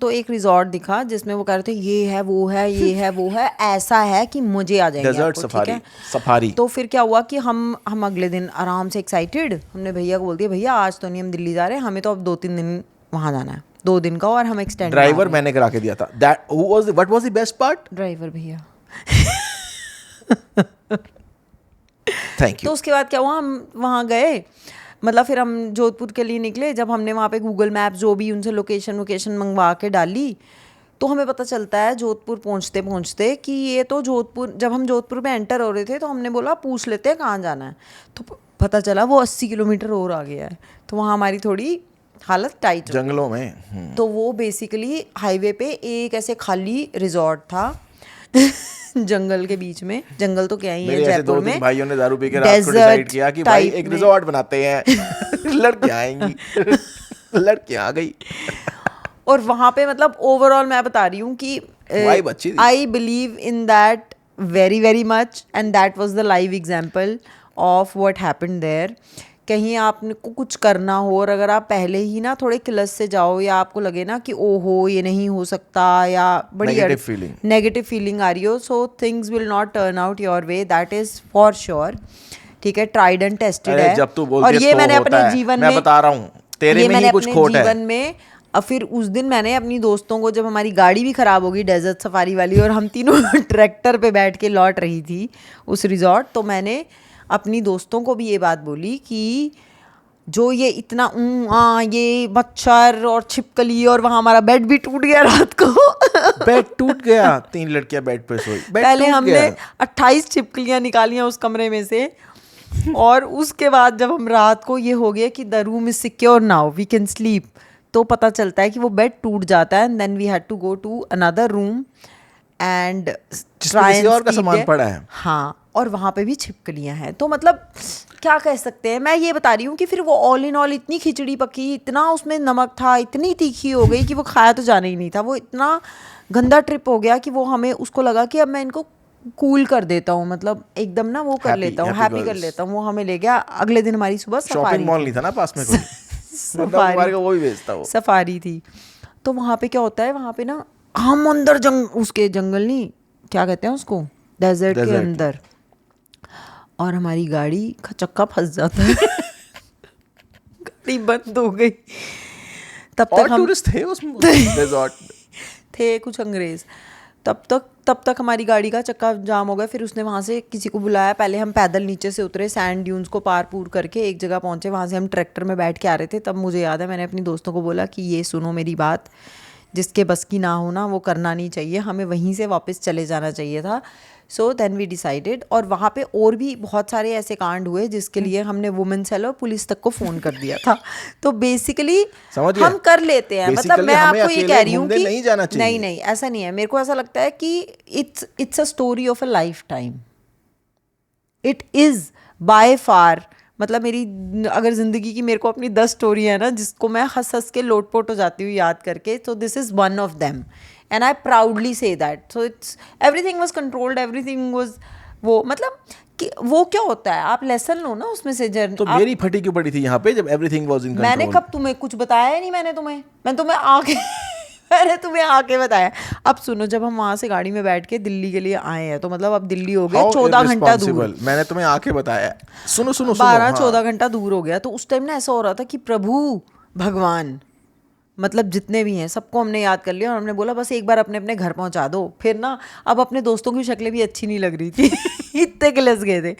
तो एक रिजॉर्ट दिखा जिसमें वो कह रहे थे ये है वो है ये है वो है, ऐसा है कि मुझे आ जाएंगे डेजर्ट आपको, ठीक है। सफारी। तो फिर क्या हुआ कि हम अगले दिन आराम से एक्साइटेड, हमने भैया को बोल दिया भैया आज तो नहीं हम दिल्ली जा रहे, हमें तो अब 2-3 दिन वहाँ जाना है, 2 दिन का, और हम एक्सटेंड। ड्राइवर मैंने करा के दिया था। That what was the best part? Driver भैया। थैंक तो यू। उसके बाद क्या हुआ, हम वहाँ गए, मतलब फिर हम जोधपुर के लिए निकले। जब हमने वहाँ पे गूगल मैप जो भी उनसे लोकेशन मंगवा के डाली, तो हमें पता चलता है जोधपुर पहुँचते पहुँचते कि ये तो जोधपुर, जब हम जोधपुर में एंटर हो रहे थे तो हमने बोला पूछ लेते हैं कहाँ जाना है, तो पता चला वो 80 किलोमीटर और आ गया है। तो वहाँ हमारी थोड़ी हालत टाइट, जंगलों में। तो वो बेसिकली हाईवे पे एक ऐसे खाली रिजॉर्ट था जंगल के बीच में, जंगल तो क्या ही है जयपुर में। भाइयों ने दारू पी के रात को डिसाइड किया कि भाई एक रिजॉर्ट बनाते हैं लड़कियां आएंगी लड़कियां आ गई और वहाँ पे मतलब ओवरऑल मैं बता रही हूँ कि वाइब अच्छी थी। I believe in that very very much, and that was the live example of what happened there. कहीं आपको कुछ करना हो और अगर आप पहले ही ना थोड़े किलस से जाओ, या आपको लगे ना कि ओहो ये नहीं हो सकता, या बड़ी नेगेटिव फीलिंग आ रही हो, so things will not turn out your way, that is for sure, ठीक है, ट्राइड एंड टेस्टेड है। जब तू बोलती और ये तो मैंने अपने जीवन में, मैं बता रहा हूँ तेरे में ही कुछ खोट है। जीवन में अब फिर उस दिन मैंने अपनी दोस्तों को, जब हमारी गाड़ी भी ख़राब होगी डेजर्ट सफारी वाली और हम तीनों ट्रैक्टर पे बैठ के लौट रही थी उस रिजॉर्ट, तो मैंने अपनी दोस्तों को भी ये बात बोली कि जो ये इतना ये मच्छर और छिपकली, और वहाँ हमारा बेड भी टूट गया रात को बेड टूट गया, 3 लड़कियां बेड पे सोई, पहले हमने 28 छिपकलियाँ निकालियाँ उस कमरे में से, और उसके बाद जब हम रात को ये हो गया कि the room is secure now we can sleep, तो पता चलता है कि वो बेड टूट जाता है, and then we had to go to another room and try और का सामान पड़ा है। हाँ, और वहाँ पे भी छिपकलियाँ हैं। तो मतलब क्या कह सकते हैं, मैं ये बता रही हूँ कि फिर वो ऑल इन ऑल इतनी खिचड़ी पकी, इतना उसमें नमक था, इतनी तीखी हो गई कि वो खाया तो जाना ही नहीं था। वो इतना गंदा ट्रिप हो गया कि वो हमें उसको लगा कि अब मैं इनको कूल कर देता हूँ, मतलब एकदम ना वो कर लेता हूँ, हैप्पी कर लेता हूँ। वो हमें ले गया, अगले दिन हमारी सुबह शॉपिंग मॉल नहीं था ना पास में कोई सफारी वो भी बेचता, वो सफारी थी। तो वहाँ पे क्या होता है, वहाँ पे ना हम अंदर उसके जंगल नहीं, क्या कहते हैं उसको, डेजर्ट के अंदर, और हमारी गाड़ी का चक्का फंस जाता है गाड़ी बंद हो गई। तब तक हम टूरिस्ट थे उस रिजॉर्ट थे कुछ अंग्रेज, तब तक हमारी गाड़ी का चक्का जाम हो गया। फिर उसने वहाँ से किसी को बुलाया, पहले हम पैदल नीचे से उतरे, सैंड ड्यून्स को पार पूर करके एक जगह पहुँचे, वहाँ से हम ट्रैक्टर में बैठ के आ रहे थे। तब मुझे याद है मैंने अपनी दोस्तों को बोला कि ये सुनो मेरी बात, जिसके बस की ना हो ना वो करना नहीं चाहिए, हमें वहीं से वापस चले जाना चाहिए था। सो देन वी डिसाइडेड, और वहाँ पे और भी बहुत सारे ऐसे कांड हुए जिसके लिए हमने वुमेन सेल और पुलिस तक को फ़ोन कर दिया था। तो बेसिकली हम कर लेते हैं, मतलब मैं आपको ये कह रही हूँ कि नहीं ऐसा नहीं है। मेरे को ऐसा लगता है कि it's a story of a life time, it is by far, मतलब मेरी अगर ज़िंदगी की मेरे को अपनी 10 स्टोरी है ना जिसको मैं हंस हंस के लोटपोट हो जाती हूँ याद करके, तो this is one of them and I proudly say that. So it's everything was controlled, everything was वो, मतलब कि वो क्या होता है, आप लेसन लो ना उसमें से। तो मेरी फटी क्यों पड़ी थी यहाँ पे जब एवरीथिंग वाज इन कंट्रोल? मैंने कब तुम्हें कुछ बताया ही नहीं, मैंने तुम्हें आके मैंने तुम्हें आके बताया। अब सुनो, जब हम वहाँ से गाड़ी में बैठ के दिल्ली के लिए आए हैं, तो मतलब अब दिल्ली हो गया 14 घंटा दूर। मैंने तुम्हें आके बताया, सुनो 12-14 घंटा दूर हो गया। तो उस टाइम ना ऐसा हो रहा था कि प्रभु भगवान मतलब जितने भी हैं सबको हमने याद कर लिया और हमने बोला बस एक बार अपने अपने घर पहुंचा दो। फिर ना अब अपने दोस्तों की शक्लें भी अच्छी नहीं लग रही थी इतने गिलस गए थे।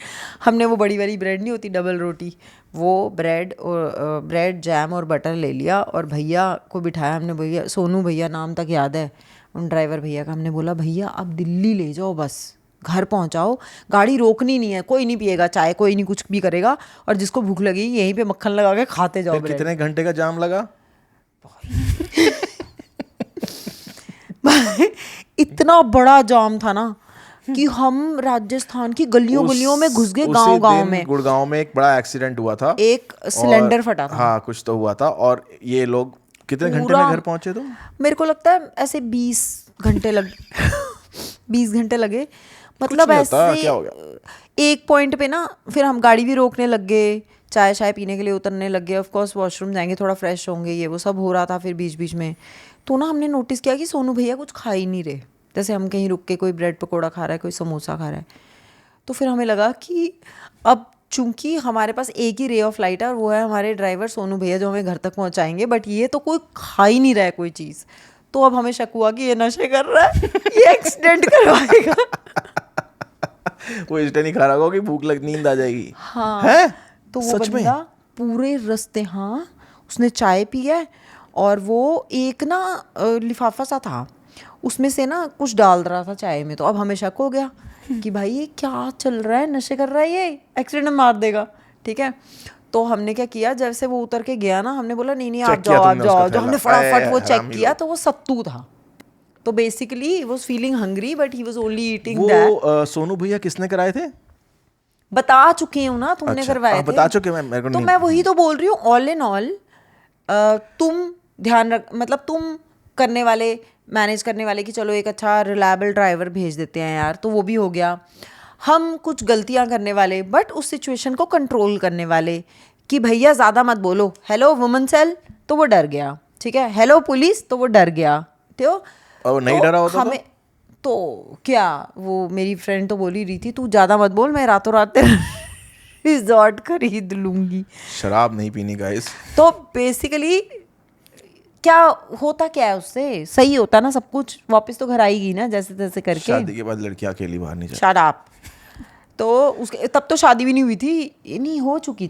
हमने वो बड़ी वाली ब्रेड नहीं होती डबल रोटी, वो ब्रेड जैम और बटर ले लिया और भैया को बिठाया हमने। भैया सोनू भैया नाम तक याद है उन ड्राइवर भैया का। हमने बोला भैया अब दिल्ली ले जाओ, बस घर पहुंचाओ, गाड़ी रोकनी नहीं है, कोई नहीं पिएगा चाय, कोई नहीं कुछ भी करेगा, और जिसको भूख लगी यहीं पे मक्खन लगा के खाते जाओ फिर ब्रेड। कितने घंटे का जाम लगा? इतना बड़ा जाम था ना कि हम राजस्थान की गलियों गलियों में घुस गए, गांव गांव में। गुड़गांव में एक बड़ा एक्सीडेंट हुआ था, एक सिलेंडर फटा था। हाँ कुछ तो हुआ था, और ये लोग कितने घंटे में घर पहुंचे तुम? मेरे को लगता है ऐसे 20 घंटे लग 20 घंटे लगे, मतलब नहीं होता, ऐसे क्या हो गया? एक पॉइंट पे ना फिर हम गाड़ी भी रोकने लग गए, चाय शाय पीने के लिए उतरने लग गए, ऑफ कोर्स वॉशरूम जाएंगे, थोड़ा फ्रेश होंगे, ये वो सब हो रहा था। फिर बीच बीच में तो ना हमने नोटिस किया कि सोनू भैया कुछ खा ही नहीं रहे। जैसे हम कहीं रुक के कोई ब्रेड पकौड़ा खा रहा है, कोई समोसा खा रहा है, तो फिर हमें लगा कि अब चूंकि हमारे पास एक ही रे ऑफ लाइट है और वो है हमारे ड्राइवर सोनू भैया जो हमें घर तक पहुंचाएंगे, बट ये तो कोई खा ही नहीं रहा है कोई चीज़। तो अब हमें शक हुआ कि ये नशे कर रहा है, ये एक्सीडेंट करवाएगा। वो इसलिए नहीं खा रहा होगा कि भूख लग, नींद आ जाएगी। हाँ है? तो वो सच में? बंदा पूरे रास्ते, हाँ उसने चाय पी है और वो एक ना लिफाफा सा था, उसमें से ना कुछ डाल रहा था चाय में। तो अब हमें शक हो गया कि भाई ये क्या चल रहा है, नशे कर रहा है, ये एक्सीडेंट में मार देगा। ठीक है, तो हमने क्या किया, जैसे वो उतर के गया ना, हमने बोला नहीं नहीं आप जाओ आप जाओ। जो हमने फटाफट वो चेक किया तो वो सत्तू था। तो basically he was feeling hungry but he was only eating that. वो सोनू भैया किसने कराए थे? बता चुके हूँ ना, तुमने अच्छा, करवाए थे। बता चुके, मेरे को तो नहीं। मैं वही तो बोल रही हूँ, ऑल इन ऑल तुम ध्यान रख, मतलब तुम करने वाले, मैनेज करने वाले कि चलो एक अच्छा रिलायबल ड्राइवर भेज देते हैं यार, तो वो भी हो गया। हम कुछ गलतियां करने वाले बट उस सिचुएशन को कंट्रोल करने वाले कि भैया ज़्यादा मत बोलो, हेलो वुमेन सेल, तो वो डर गया। ठीक है, हेलो पुलिस, तो वो डर गया। तो और नहीं डरा होता हमें तो क्या, वो मेरी फ्रेंड तो बोली रही थी तू ज़्यादा मत बोल, मैं रातों रात रिजॉर्ट खरीद लूंगी। शराब नहीं पीनी गाइस। तो बेसिकली क्या होता, क्या है उससे सही होता ना सब कुछ, वापस तो घर आएगी ना जैसे तैसे करके। शादी के बाद लड़कियां अकेली बाहर नहीं जाती। Shut up. तो उसके तब तो शादी भी नहीं हुई थी, ये नहीं हो चुकी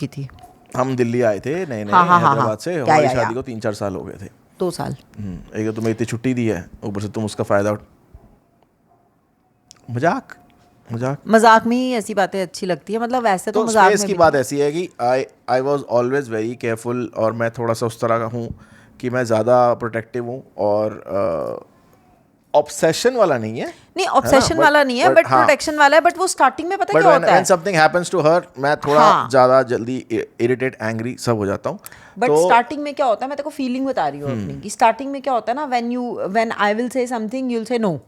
थी। हम दिल्ली आए थे नए नए हाँ, हाँ, हाँ, हैदराबाद से, या, हमारी या, शादी को 3-4 साल हो गए थे। 2 साल। एक तो तुम्हें इतनी छुट्टी दी है, ऊपर से तुम उसका फायदा मजाक मजाक में ही ऐसी बातें अच्छी लगती है, मतलब वैसे तो मजाक स्पेस में की भी। बात ऐसी है कि I was always very careful, और मैं थोड़ा सा उस तरह का हूँ कि मैं ज़्यादा प्रोटेक्टिव हूँ, और ऑब्सेशन वाला नहीं है। नहीं ऑब्सेशन वाला नहीं है, बट प्रोटेक्शन वाला है। बट वो स्टार्टिंग में पता क्या होता है, when something happens to her, मैं थोड़ा ज़्यादा जल्दी इरिटेट, एंग्री सब हो जाता हूँ। बट स्टार्टिंग में क्या होता है, मैं तेरे को फीलिंग बता रही हूँ अपनी, कि स्टार्टिंग में क्या होता है ना, when I will say something you will say no.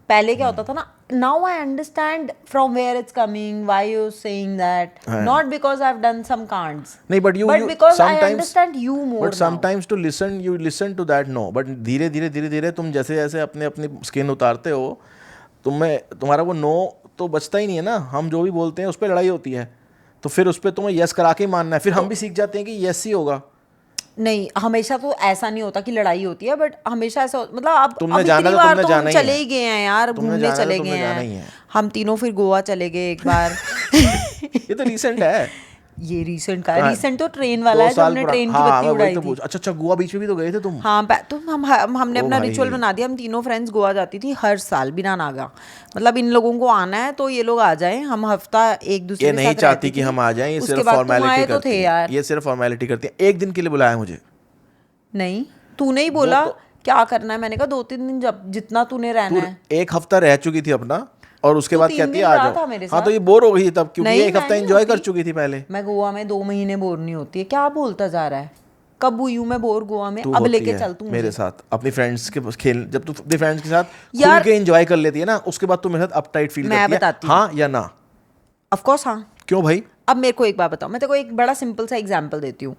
पहले क्या होता था ना, now I understand from where it's coming, why you saying that, not because I have done some कांड्स, नहीं, but because I understand you more. But sometimes to listen, you listen to that no, but धीरे धीरे तुम जैसे जैसे अपने अपनी skin उतारते हो, तुम्हारा वो नो तो बचता ही नहीं है ना। हम जो भी बोलते हैं उस पर लड़ाई होती है, तो फिर उस पर तुम्हें यस करा के ही मानना है। फिर हम भी सीख जाते हैं कि यस ही होगा। नहीं, हमेशा तो ऐसा नहीं होता कि लड़ाई होती है, बट हमेशा ऐसा मतलब अब तुमने अब जाना इतनी तो बार तुमने तो जाना हम ही है। चले ही गए हैं यार, घूमने चले गए हैं हम तीनों। फिर गोवा चले गए एक बार। ये तो रिसेंट है। ये रिसेंट का, रिसेंट तो ट्रेन वाला है, जो हमने ट्रेन की बत्ती उड़ाई थी। अच्छा, गोवा बीच में भी तो गए थे तुम? हाँ, तो हमने अपना रिचुअल बना दिया। हम तीनों फ्रेंड्स गोवा जाती थी हर साल बिना नागा, मतलब इन लोगों को आना है तो ये लोग आ जाएं, हम हफ्ता एक दूसरे के साथ नहीं चाहती कि हम आ जाएं, ये सिर्फ फॉर्मेलिटी करती है। ये सिर्फ फॉर्मेलिटी करती है। एक दिन के लिए बुलाया मुझे। नहीं, तूने ही बोला क्या करना है, मैंने कहा 2-3 दिन, जब जितना तूने रहना है। एक हफ्ता रह चुकी थी अपना, और उसके बाद कहती है आ जाओ। हाँ, तो ये बोर हो गई तब, क्योंकि एक हफ्ता एंजॉय कर चुकी थी पहले। मैं गोवा में 2 महीने बोर नहीं होती है, क्या बोलता जा रहा है। कब हुई हूँ मैं बोर गोवा में? अब लेके चल तू मेरे साथ अपनी फ्रेंड्स के खेल, जब तू अपने फ्रेंड्स के साथ खुल के एंजॉय कर लेती है ना, उसके बाद तू मेरे साथ अपटाइट फील करती है। हाँ या ना? ऑफ कोर्स हाँ। क्यों भाई? अब मेरे को एक बात बताओ, मैं तेरे को एक बड़ा सिंपल सा एग्जांपल देती हूँ।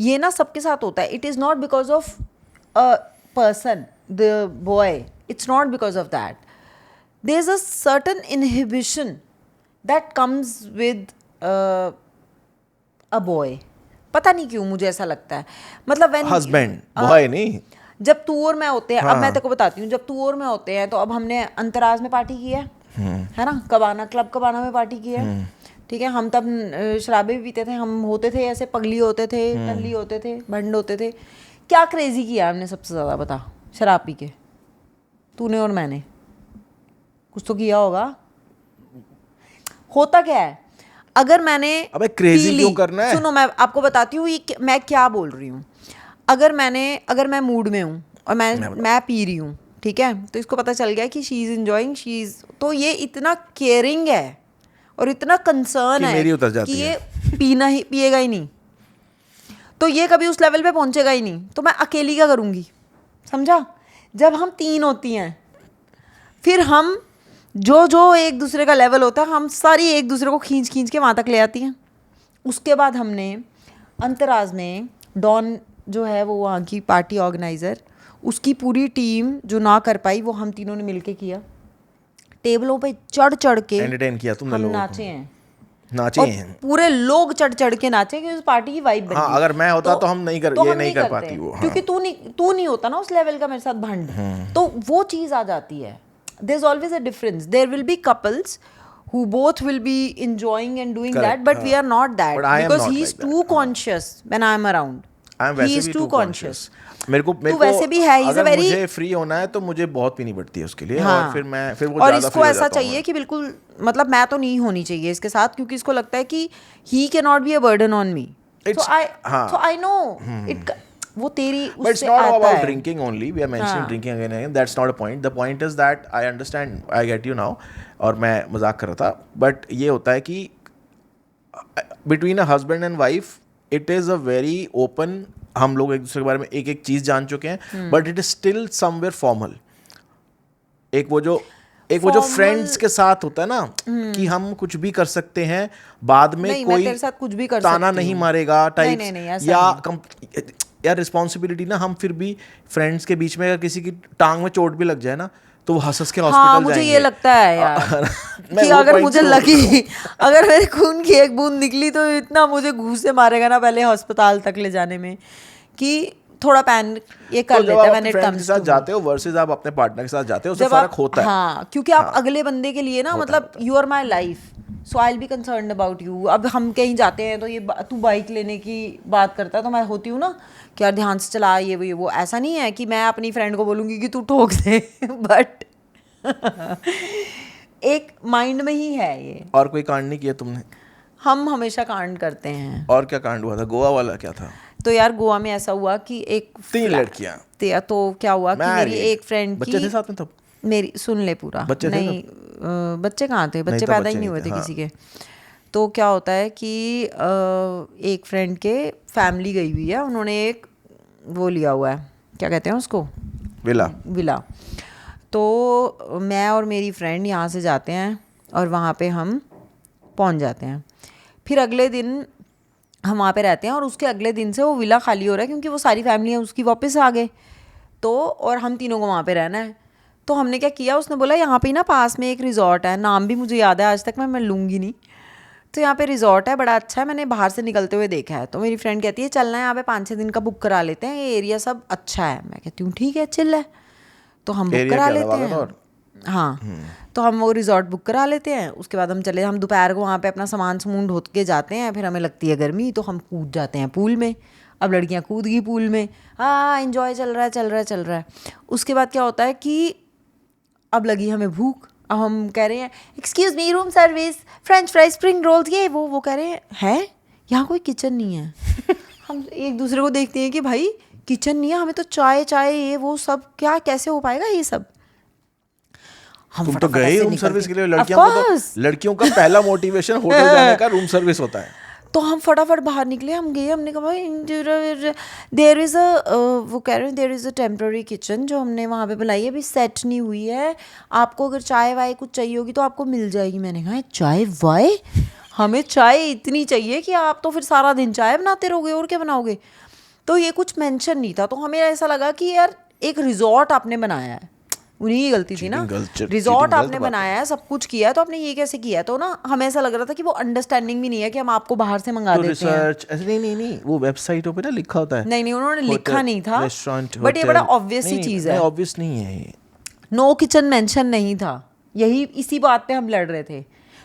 ये ना सबके साथ होता है। It is not because of a person, the boy, it's not because of that. There's a certain inhibition that comes with a boy. पता नहीं क्यों मुझे ऐसा लगता है, मतलब when हस्बैंड बॉय नहीं, जब तू और मैं होते हैं, अब मैं तेरे को बताती हूँ, जब तू और मैं होते हैं तो अब हमने अंतराज में पार्टी की है ना, कबाना क्लब कबाना में पार्टी की है, ठीक है, हम तब शराबे भी पीते थे, हम होते थे ऐसे पगली होते थे, टल्ली होते थे, भंड होते थे, क्या क्रेजी किया हमने सबसे ज़्यादा बता शराब पी के, तूने और मैंने कुछ तो किया होगा। होता क्या है, अगर मैंने अबे क्रेजी पी ली, क्यों करना है? सुनो मैं आपको बताती हूँ मैं क्या बोल रही हूँ। अगर मैं मूड में हूँ और मैं पी रही हूँ, ठीक है, तो इसको पता चल गया कि शी इज़ एंजॉइंग, तो ये इतना केयरिंग है और इतना कंसर्न है मेरी उतर जाती कि ये है। पिएगा ही नहीं, तो ये कभी उस लेवल पे पहुंचेगा ही नहीं, तो मैं अकेली क्या करूँगी, समझा। जब हम 3 होती हैं, फिर हम जो एक दूसरे का लेवल होता है, हम सारी एक दूसरे को खींच खींच के वहाँ तक ले आती हैं। उसके बाद हमने अंतराज में डॉन जो है वो वहाँ की पार्टी ऑर्गेनाइज़र, उसकी पूरी टीम जो ना कर पाई वो हम तीनों ने मिलके किया, टेबलों पे चढ़ चढ़ के एंटरटेन किया तुमने हम लोगों को। नाचे हैं, नाचे और हैं। पूरे लोग चढ़ चढ़ के नाचे कि उस पार्टी की वाइब बन हाँ, गई। अगर मैं होता तो हम नहीं कर तो ये हम नहीं कर करते, पाती वो। हाँ। क्योंकि तू नहीं होता ना उस लेवल का मेरे साथ भंड, तो वो चीज़ आ जाती है। There is always a difference, there will be couples who both will be enjoying and doing Correct, that, but we are not that, But I am because not he's like that. too conscious when I am around. I am He वैसे is भी too too conscious. मेरे को वैसे भी है, he's a अगर very- मुझे free होना है तो मुझे बहुत पीनी पड़ती है उसके लिए, हाँ, और फिर वो और ज़्यादा इसको free हो ऐसा जाता हूँ चाहिए मैं। कि बिल्कुल, मतलब मैं तो नहीं होनी चाहिए इसके साथ, क्योंकि इसको लगता है कि he cannot be a burden on me. हाँ। So I know it, वो तेरी But it's उससे not आता about है। drinking only. We are mentioning हाँ। drinking again and again. That's not a point. The point is that I understand. I get you now. और मैं मजाक कर रहा था. But ये होता है कि between a husband and wife, it is a very open. हम लोग एक दूसरे के बारे में एक एक चीज जान चुके हैं. But it is still somewhere formal. एक वो जो फ्रेंड्स के साथ होता है ना, कि हम कुछ भी कर सकते हैं, बाद में नहीं, मैं कोई तेरे साथ कुछ भी कर ताना सकती नहीं हूँ। मारेगा टाइप, नहीं, ऐसा या या रिस्पॉन्सिबिलिटी ना, हम फिर भी फ्रेंड्स के बीच में अगर किसी की टांग में चोट भी लग जाए ना, तो वो हंस के हॉस्पिटल हाँ, मुझे ये लगता है यार मैं कि वो अगर point मुझे को- लगी, अगर मेरे खून की एक बूंद निकली तो इतना मुझे घूसे मारेगा ना पहले अस्पताल तक ले जाने में, कि थोड़ा पैन ये कर तो जब लेता आप है अपने when it फ्रेंड्स के comes साथ to me। जाते हो वर्सेस आप अपने पार्टनर के साथ जाते हो, उससे जब फर्क आप, होता है। हाँ, क्योंकि आप अगले बंदे के लिए ना, मतलब you are my life, so I will be concerned about you. अब हम कहीं जाते हैं तो ये तू बाइक लेने की बात करता है, तो मैं होती हूँ ना कि यार ध्यान से चला, ये वो ऐसा नहीं है कि मैं अपनी फ्रेंड को बोलूँगी कि तू ठोक दे बट एक माइंड में ही है ये। और कोई कांड नहीं किया तुमने? हम हमेशा कांड करते हैं। और क्या कांड हुआ था? गोवा वाला क्या था? तो यार गोवा में ऐसा हुआ कि एक 3 लड़कियां, तो क्या हुआ कि मेरी एक फ्रेंड बच्चे थे की, साथ में तब? मेरी सुन ले पूरा, बच्चे थे नहीं बच्चे कहाँ थे, बच्चे तब पैदा बच्चे ही नहीं हुए नहीं थे थे, किसी के। तो क्या होता है कि एक फ्रेंड के फैमिली गई हुई है, उन्होंने एक वो लिया हुआ है, क्या कहते हैं उसको, विला। तो मैं और मेरी फ्रेंड यहाँ से जाते हैं और वहाँ पे हम पहुँच जाते हैं। फिर अगले दिन हम वहाँ पे रहते हैं और उसके अगले दिन से वो विला खाली हो रहा है, क्योंकि वो सारी फैमिली है उसकी वापस आ गए, तो और हम तीनों को वहाँ पे रहना है। तो हमने क्या किया, उसने बोला यहाँ पे ना पास में एक रिजॉर्ट है, नाम भी मुझे याद है आज तक, मैं लूँगी नहीं, तो यहाँ पे रिजॉर्ट है, बड़ा अच्छा है, मैंने बाहर से निकलते हुए देखा है। तो मेरी फ्रेंड कहती है चलना है यहाँ पे 5-6 दिन का बुक करा लेते हैं, ये एरिया सब अच्छा है। मैं कहती हूँ ठीक है, चिल है, तो हम बुक करा लेते हैं। हाँ, तो हम वो रिजॉर्ट बुक करा लेते हैं। उसके बाद हम दोपहर को वहाँ पे अपना सामान ढो के जाते हैं। फिर हमें लगती है गर्मी, तो हम कूद जाते हैं पूल में। अब लड़कियाँ कूद गई पूल में, हाँ एंजॉय चल रहा है। उसके बाद क्या होता है कि अब लगी हमें भूख। अब हम कह रहे हैं excuse me, room service, French fries, spring rolls, ये वो कह रहे हैं यहाँ कोई किचन नहीं है। हम एक दूसरे को देखते हैं कि भाई किचन नहीं है, हमें तो चाय ये वो सब, क्या कैसे हो पाएगा ये सब। तुम तो गए रूम सर्विस के लिए। लड़कियों का पहला मोटिवेशन होटल जाने का रूम सर्विस होता है। तो हम फटाफट बाहर निकले, हम गए, हमने कहा भाई देयर इज़ अ, वो कह रहे हैं there is a temporary kitchen जो हमने वहाँ पे बुलाई है, अभी सेट नहीं हुई है, आपको अगर चाय वाय कुछ चाहिए होगी तो आपको मिल जाएगी। मैंने कहा चाय वाय, हमें चाय इतनी चाहिए कि आप तो फिर सारा दिन चाय बनाते रहोगे, और क्या बनाओगे। तो ये कुछ मेंशन नहीं था, तो हमें ऐसा लगा कि यार एक रिजॉर्ट आपने बनाया है, उन्हीं की गलती थी ना। रिजॉर्ट आपने बनाया है, सब कुछ किया है, तो आपने ये कैसे किया? तो ना हमें ऐसा लग रहा था कि वो अंडरस्टैंडिंग भी नहीं है कि हम आपको बाहर से मंगा तो देते हैं। रिसर्च ऐसे नहीं, वो वेबसाइटों पे ना लिखा होता है। नहीं उन्होंने लिखा नहीं था, रेस्टोरेंट, बट ये बड़ा ऑब्वियस सी चीज है। ऑब्वियस नहीं है ये। नो किचन मेंशन नहीं था, यही इसी बात पे हम लड़ रहे थे।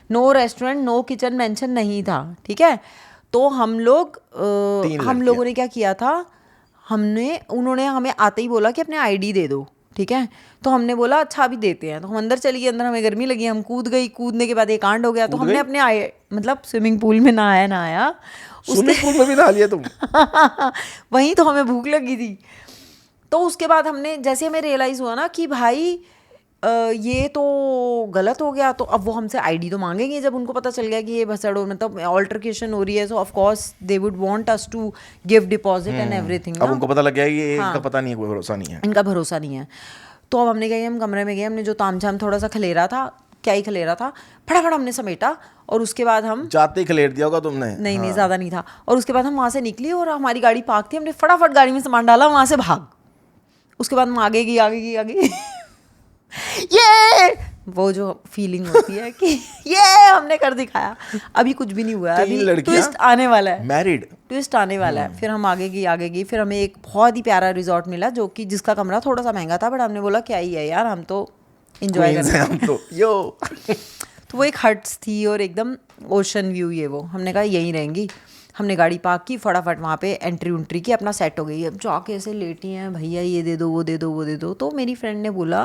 No restaurant no kitchen mention नहीं था, ठीक है। तो हम लोगों ने क्या किया था, उन्होंने हमें आते ही बोला कि अपने आईडी दे दो, ठीक है। तो हमने बोला अच्छा अभी देते हैं। तो हम अंदर चली गई, अंदर हमें गर्मी लगी, हम कूद गई, कूदने के बाद एक कांड हो गया। तो हमने अपने मतलब स्विमिंग पूल में नहाया। स्विमिंग पूल में भी नहा लिया तुम? वहीं तो हमें भूख लगी थी। तो उसके बाद हमने जैसे हमें रियलाइज़ हुआ ना कि भाई ये तो गलत हो गया, तो अब वो हमसे आईडी तो मांगेंगे जब उनको पता चल गया कि ये भसड़ो मतलब ऑल्टरकेशन हो रही है। So of course they would want us to give deposit and everything. अब उनको पता लग गया ये इनका पता नहीं है, कोई भरोसा नहीं है, इनका भरोसा नहीं है। तो अब हमने क्या, हम कमरे में गए, हमने जो तामझाम थोड़ा सा खलेरा था, क्या ही खलेरा था, फटाफट हमने समेटा। और उसके बाद हम जाते ही खलेर दिया होगा तुमने? नहीं ज़्यादा नहीं था। और उसके बाद हम वहाँ से निकली और हमारी गाड़ी पार्क थी, हमने फटाफट गाड़ी में सामान डाला, वहाँ से भाग। उसके बाद हम आगे गई ये वो जो फीलिंग होती है कि ये हमने कर दिखाया। अभी कुछ भी नहीं हुआ, अभी ट्विस्ट आने वाला है, मैरिड ट्विस्ट आने वाला है। फिर हम आगे गई, फिर हमें एक बहुत ही प्यारा रिजॉर्ट मिला जो कि जिसका कमरा थोड़ा सा महंगा था, बट हमने बोला क्या ही है यार, हम तो एंजॉय कर रहे हैं, हम तो यो तो वो एक हट्स थी और एकदम ओशन व्यू, ये वो हमने कहा यहीं रहेंगी। हमने गाड़ी पार्क की, फटाफट वहाँ पे एंट्री की, अपना सेट हो गई। अब जाके ऐसे लेटी हैं, भैया ये दे दो, वो दे दो। तो मेरी फ्रेंड ने बोला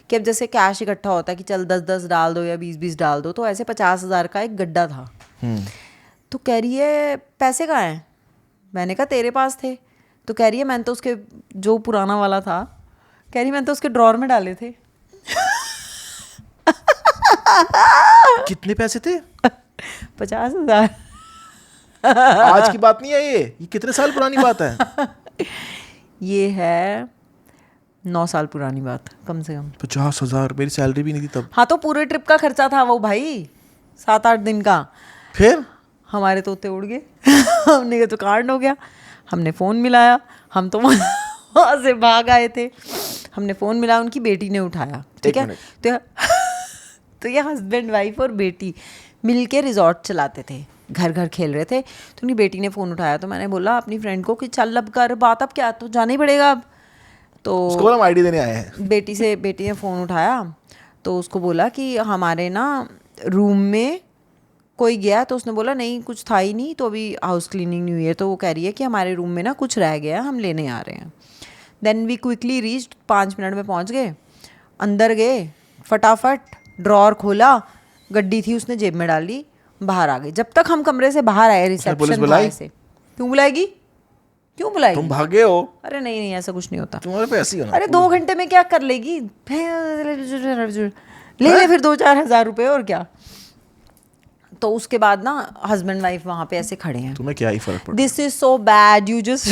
कि अब जैसे कैश इकट्ठा होता है कि चल 10-10 डाल दो या 20-20 डाल दो, तो ऐसे 50,000 का एक गड्ढा था। तो कह रही है पैसे कहाँ हैं? मैंने कहा तेरे पास थे। तो कह रही है मैंने तो उसके जो पुराना वाला था, कह रही मैंने तो उसके ड्रॉर में डाले थे। कितने पैसे थे? 50,000। आज की बात नहीं है ये कितने साल पुरानी बात है? ये है 9 साल पुरानी बात, कम से कम। 50,000? मेरी सैलरी भी नहीं थी तब। हाँ तो पूरे ट्रिप का खर्चा था वो भाई, 7-8 दिन का। फिर हमारे तोते उड़ गए। हमने कहा तो कांड हो गया। हमने फ़ोन मिलाया, हम तो वहाँ से भाग आए थे। हमने फ़ोन मिलाया, उनकी बेटी ने उठाया, ठीक है। तो ये हस्बैंड वाइफ और बेटी मिलके रिजॉर्ट चलाते थे, घर खेल रहे थे। तो उनकी बेटी ने फ़ोन उठाया, तो मैंने बोला अपनी फ्रेंड को कि चल अब कर बात, अब क्या, तो जाना ही पड़ेगा अब। तो उसको हम आईडी देने आए हैं। बेटी ने फ़ोन उठाया, तो उसको बोला कि हमारे ना रूम में कोई गया। तो उसने बोला नहीं कुछ था ही नहीं, तो अभी हाउस क्लीनिंग नहीं हुई है। तो वो कह रही है कि हमारे रूम में ना कुछ रह गया, हम लेने आ रहे हैं। Then we quickly reached, 5 minute में पहुंच गए। अंदर गए, फटाफट ड्रॉर खोला, गड्डी थी उसने जेब में डाली, बाहर आ गई। जब तक हम कमरे से बाहर आए, रिसेप्शन था से, क्यों बुलाएगी? तुम भागे हो? अरे नहीं ऐसा कुछ नहीं होता, तुम्हारे पे ऐसी होना। अरे 2 घंटे में क्या कर लेगी, ले फिर 2-4 हज़ार रुपए, और क्या। तो उसके बाद ना हस्बैंड वाइफ वहां पे ऐसे खड़े हैं। तुम्हें क्या ही फर्क पड़ता? This is so bad, you just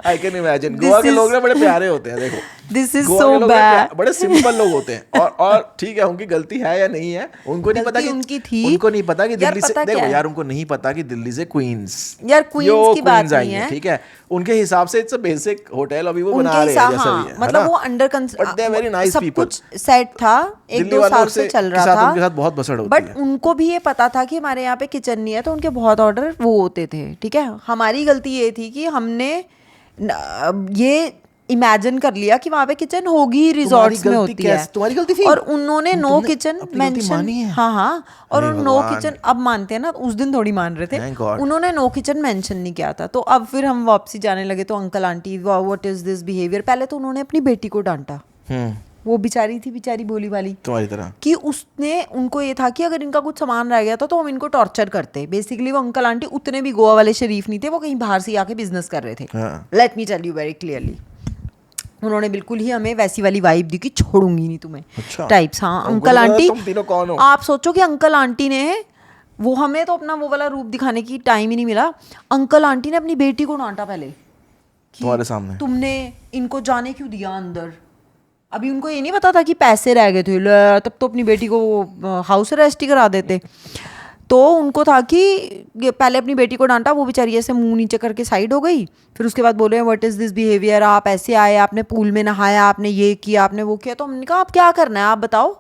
I can imagine. Goa के लोग ना बड़े प्यारे होते हैं, देखो दिस इज सो बैड, बड़े सिंपल लोग होते हैं। और ठीक है, उनकी गलती है या नहीं है, उनको नहीं पता कि उनकी थी, उनको नहीं पता कि दिल्ली से, देखो यार, उनको नहीं पता कि दिल्ली से क्वींस, यार क्वींस की बात नहीं है, ठीक है। उनके हिसाब से इट्स अ बेसिक होटल, अभी वो बना रहे हैं जैसा भी है, मतलब वो under but they are very nice people. कुछ सेट था, 1-2 साल से चल रहा था, उनके साथ बहुत बसड़ होती है। बट उनको भी ये पता था कि हमारे यहाँ पे किचन नहीं है, तो उनके बहुत ऑर्डर वो होते थे, ठीक है। हमारी गलती ये थी कि हमने ये इमेजिन कर लिया कि वहाँ पे किचन होगी, रिजॉर्ट्स में होती है। तुम्हारी गलती थी। और उन्होंने नो किचन मेंशन, हाँ, और नो किचन अब मानते हैं ना, उस दिन थोड़ी मान रहे थे। उन्होंने नो किचन मेंशन नहीं किया था। तो अब फिर हम वापसी जाने लगे, तो uncle aunty what is this behaviour. पहले तो उन्होंने अपनी बेटी को डांटा, वो बेचारी भोली वाली तुम्हारी तरह, कि उसने, उनको ये था कि अगर इनका कुछ सामान रह गया था तो हम इनको टॉर्चर करते। बेसिकली वो अंकल आंटी उतने भी गोवा वाले शरीफ नहीं थे, वो कहीं बाहर से आके बिजनेस कर रहे थे। Let me tell you very clearly, उन्होंने बिल्कुल ही हमें वैसी वाली वाइब दी कि छोड़ूंगी नहीं तुम्हें, अच्छा। टाइप्स। हाँ, अंकल आंटी, तुम तीनों कौन हो? आप सोचो कि अंकल आंटी ने, वो हमें तो अपना वो वाला रूप दिखाने की टाइम ही नहीं मिला। अंकल आंटी ने अपनी बेटी को डांटा पहले, तुम्हारे सामने, तुमने इनको जाने क्यों दिया अंदर। अभी उनको ये नहीं पता था कि पैसे रह गए थे, तब तो अपनी बेटी को हाउस अरेस्ट ही करा देते। तो उनको था कि ये पहले अपनी बेटी को डांटा, वो बेचारी ऐसे मुंह नीचे करके साइड हो गई, फिर उसके बाद बोले व्हाट इज़ दिस बिहेवियर, आप ऐसे आए, आपने पूल में नहाया, आपने ये किया, आपने वो किया। तो हमने कहा आप क्या करना है आप बताओ,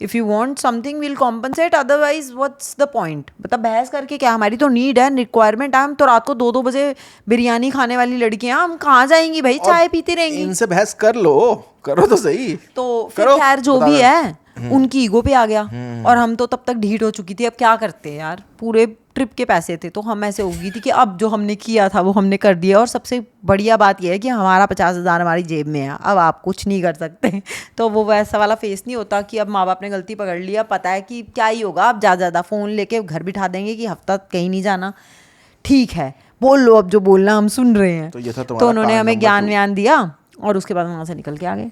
if you want something will compensate, otherwise what's the point. मतलब बहस करके क्या, हमारी तो नीड है, रिक्वायरमेंट है। हम तो रात को 2-2 बजे बिरयानी खाने वाली लड़कियां, हम कहाँ जाएंगी भाई, चाय पीती रहेंगी। इनसे बहस कर लो, करो तो सही। तो फिर करो, खैर जो बता भी दो। है उनकी ईगो पे आ गया, और हम तो तब तक ढीठ हो चुकी थी। अब क्या करते हैं यार, पूरे ट्रिप के पैसे थे, तो हम ऐसे हो गई थी कि अब जो हमने किया था वो हमने कर दिया। और सबसे बढ़िया बात यह है कि हमारा 50,000 हमारी जेब में है, अब आप कुछ नहीं कर सकते। तो वो वैसा वाला फेस नहीं होता कि अब माँ बाप ने गलती पकड़ लिया, पता है कि क्या ही होगा, अब ज़्यादा फ़ोन लेके घर बिठा देंगे कि हफ्ता कहीं नहीं जाना, ठीक है बोल लो अब जो बोलना, हम सुन रहे हैं। तो ये था तो तुम्हारा उन्होंने कांड हमें नंबर ज्ञान 2। व्यान दिया, और उसके बाद वहाँ से निकल के आ गए।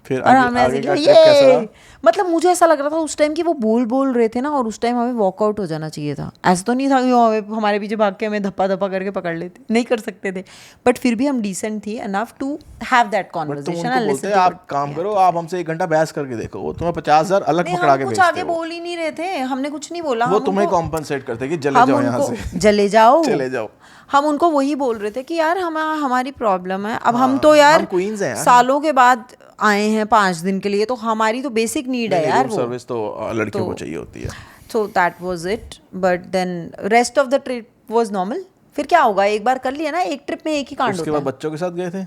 फिर और हमने ऐसे आगे का किया, ट्रिप कैसा रहा? ये मतलब मुझे ऐसा लग रहा था उस टाइम कि वो बोल रहे थे ना, और उस टाइम हमें वॉकआउट हो जाना चाहिए था। ऐसा तो नहीं था कि वो हमारे पीछे भाग के हमें धप्पा धप्पा करके पकड़ लेते, नहीं कर सकते थे। बट फिर भी हम डिसेंट थी enough to have that but तुम कॉन्वर्सेशन। उनको बोलते आप काम करो, आप हमसे 1 घंटा बहस करके देखो, वो तुम्हें 50,000 अलग नहीं, पकड़ा हम के कुछ भेजते आगे हो। बोल ही नहीं रहे थे, हमने कुछ नहीं बोला। वो हम तुम्हें उनको कॉम्पनसेट करते कि चले हम जाओ यहाँ उनको से। चले जाओ चले जाओ। हम उनको वही बोल रहे थे कि यार हमारी प्रॉब्लम है। अब हम हाँ, तो यार हम क्वींस हैं यार। सालों के बाद आए हैं 5 दिन के लिए, तो हमारी तो बेसिक नीड है नहीं, यार रूम वो। सर्विस तो लड़कियों को तो चाहिए होती है। So that was it, but then rest of the trip was normal. फिर क्या होगा, एक बार कर लिया ना, एक ट्रिप में एक ही कांड उसके होता बाद है। बच्चों के साथ गए थे?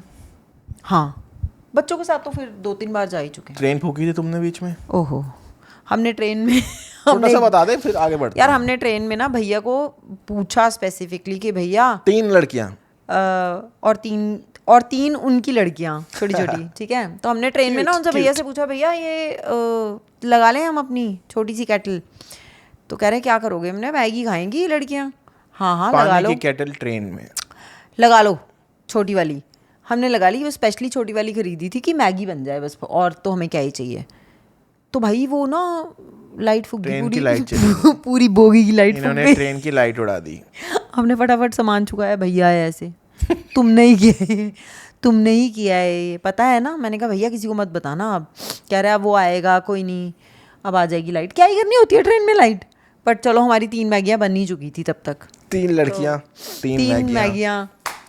हाँ, बच्चों के साथ तो फिर 2-3 बार जा ही चुके हैं। ट्रेन फूकी थी तुमने बीच में? ओहो, हमने ट्रेन में छोटा सा बता दे फिर आगे बढ़ते यार हैं। हमने ट्रेन में ना भैया को पूछा स्पेसिफिकली कि भैया 3 लड़कियां। और तीन उनकी लड़कियां छोटी छोटी, ठीक है। तो हमने ट्रेन में ना Cute, उनसे भैया cute. से पूछा, भैया ये लगा लें हम अपनी छोटी सी केटल? तो कह रहे क्या करोगे? हमने मैगी खाएंगी ये लड़कियां। हाँ हाँ लगा पानी लो, की केटल ट्रेन में। लगा लो छोटी वाली। हमने लगा ली, वो स्पेशली छोटी वाली खरीदी थी कि मैगी बन जाए बस, और तो हमें क्या ही चाहिए। तो भाई वो ना लाइट फूक दी, ट्रेन की पूरी लाइट चली गई। पूरी बोगी की लाइट फूक इन्होंने गई। ट्रेन की लाइट उड़ा दी। हमने फटाफट सामान चुकाया, भैया है ऐसे तुमने ही किया है, तुमने ही किया है ये, पता है ना। मैंने कहा भैया किसी को मत बताना। अब कह रहा है वो आएगा, कोई नहीं, अब आ जाएगी लाइट। क्या ही करनी होती है ट्रेन में लाइट। बट चलो हमारी 3 मैगियाँ बन ही चुकी थी तब तक। 3 लड़कियां, 3 मैगियाँ।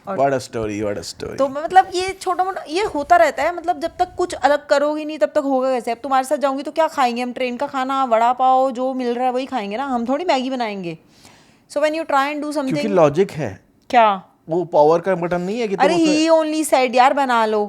What a story, what a story. तो मतलब ये छोटा मोटा ये होता रहता है, मतलब जब तक कुछ अलग करोगी नहीं तब तक होगा कैसे। अब तुम्हारे साथ जाऊंगी तो क्या खाएंगे हम? ट्रेन का खाना, वड़ा पाव जो मिल रहा है वही खाएंगे ना, हम थोड़ी मैगी बनाएंगे। So when you try and do क्योंकि समथिंग। लॉजिक है, क्या? वो पावर का बटन नहीं है कि तुम अरे उसमें। ही ओनली सेड यार बना लो,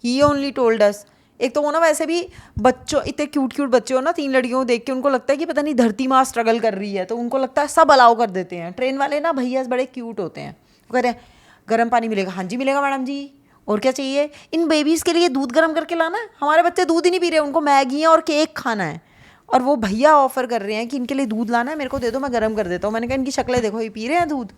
ही ओनली टोल्ड अस। एक तो वो ना वैसे भी बच्चों, इतने क्यूट क्यूट बच्चे हो ना, 3 लड़कियों को देख के उनको लगता है कि पता नहीं धरती माँ स्ट्रगल कर रही है, तो उनको लगता है सब अलाउ कर देते हैं। ट्रेन वाले ना भैया बड़े क्यूट होते हैं। वो कह रहे हैं गर्म पानी मिलेगा? हाँ जी मिलेगा मैडम जी, और क्या चाहिए? इन बेबीज़ के लिए दूध गर्म करके लाना है। हमारे बच्चे दूध ही नहीं पी रहे, उनको मैगी और केक खाना है, और वो भैया ऑफर कर रहे हैं कि इनके लिए दूध लाना है, मेरे को दे दो मैं गर्म कर देता हूँ। मैंने कहा इनकी शक्लें देखो, ये पी रहे हैं दूध।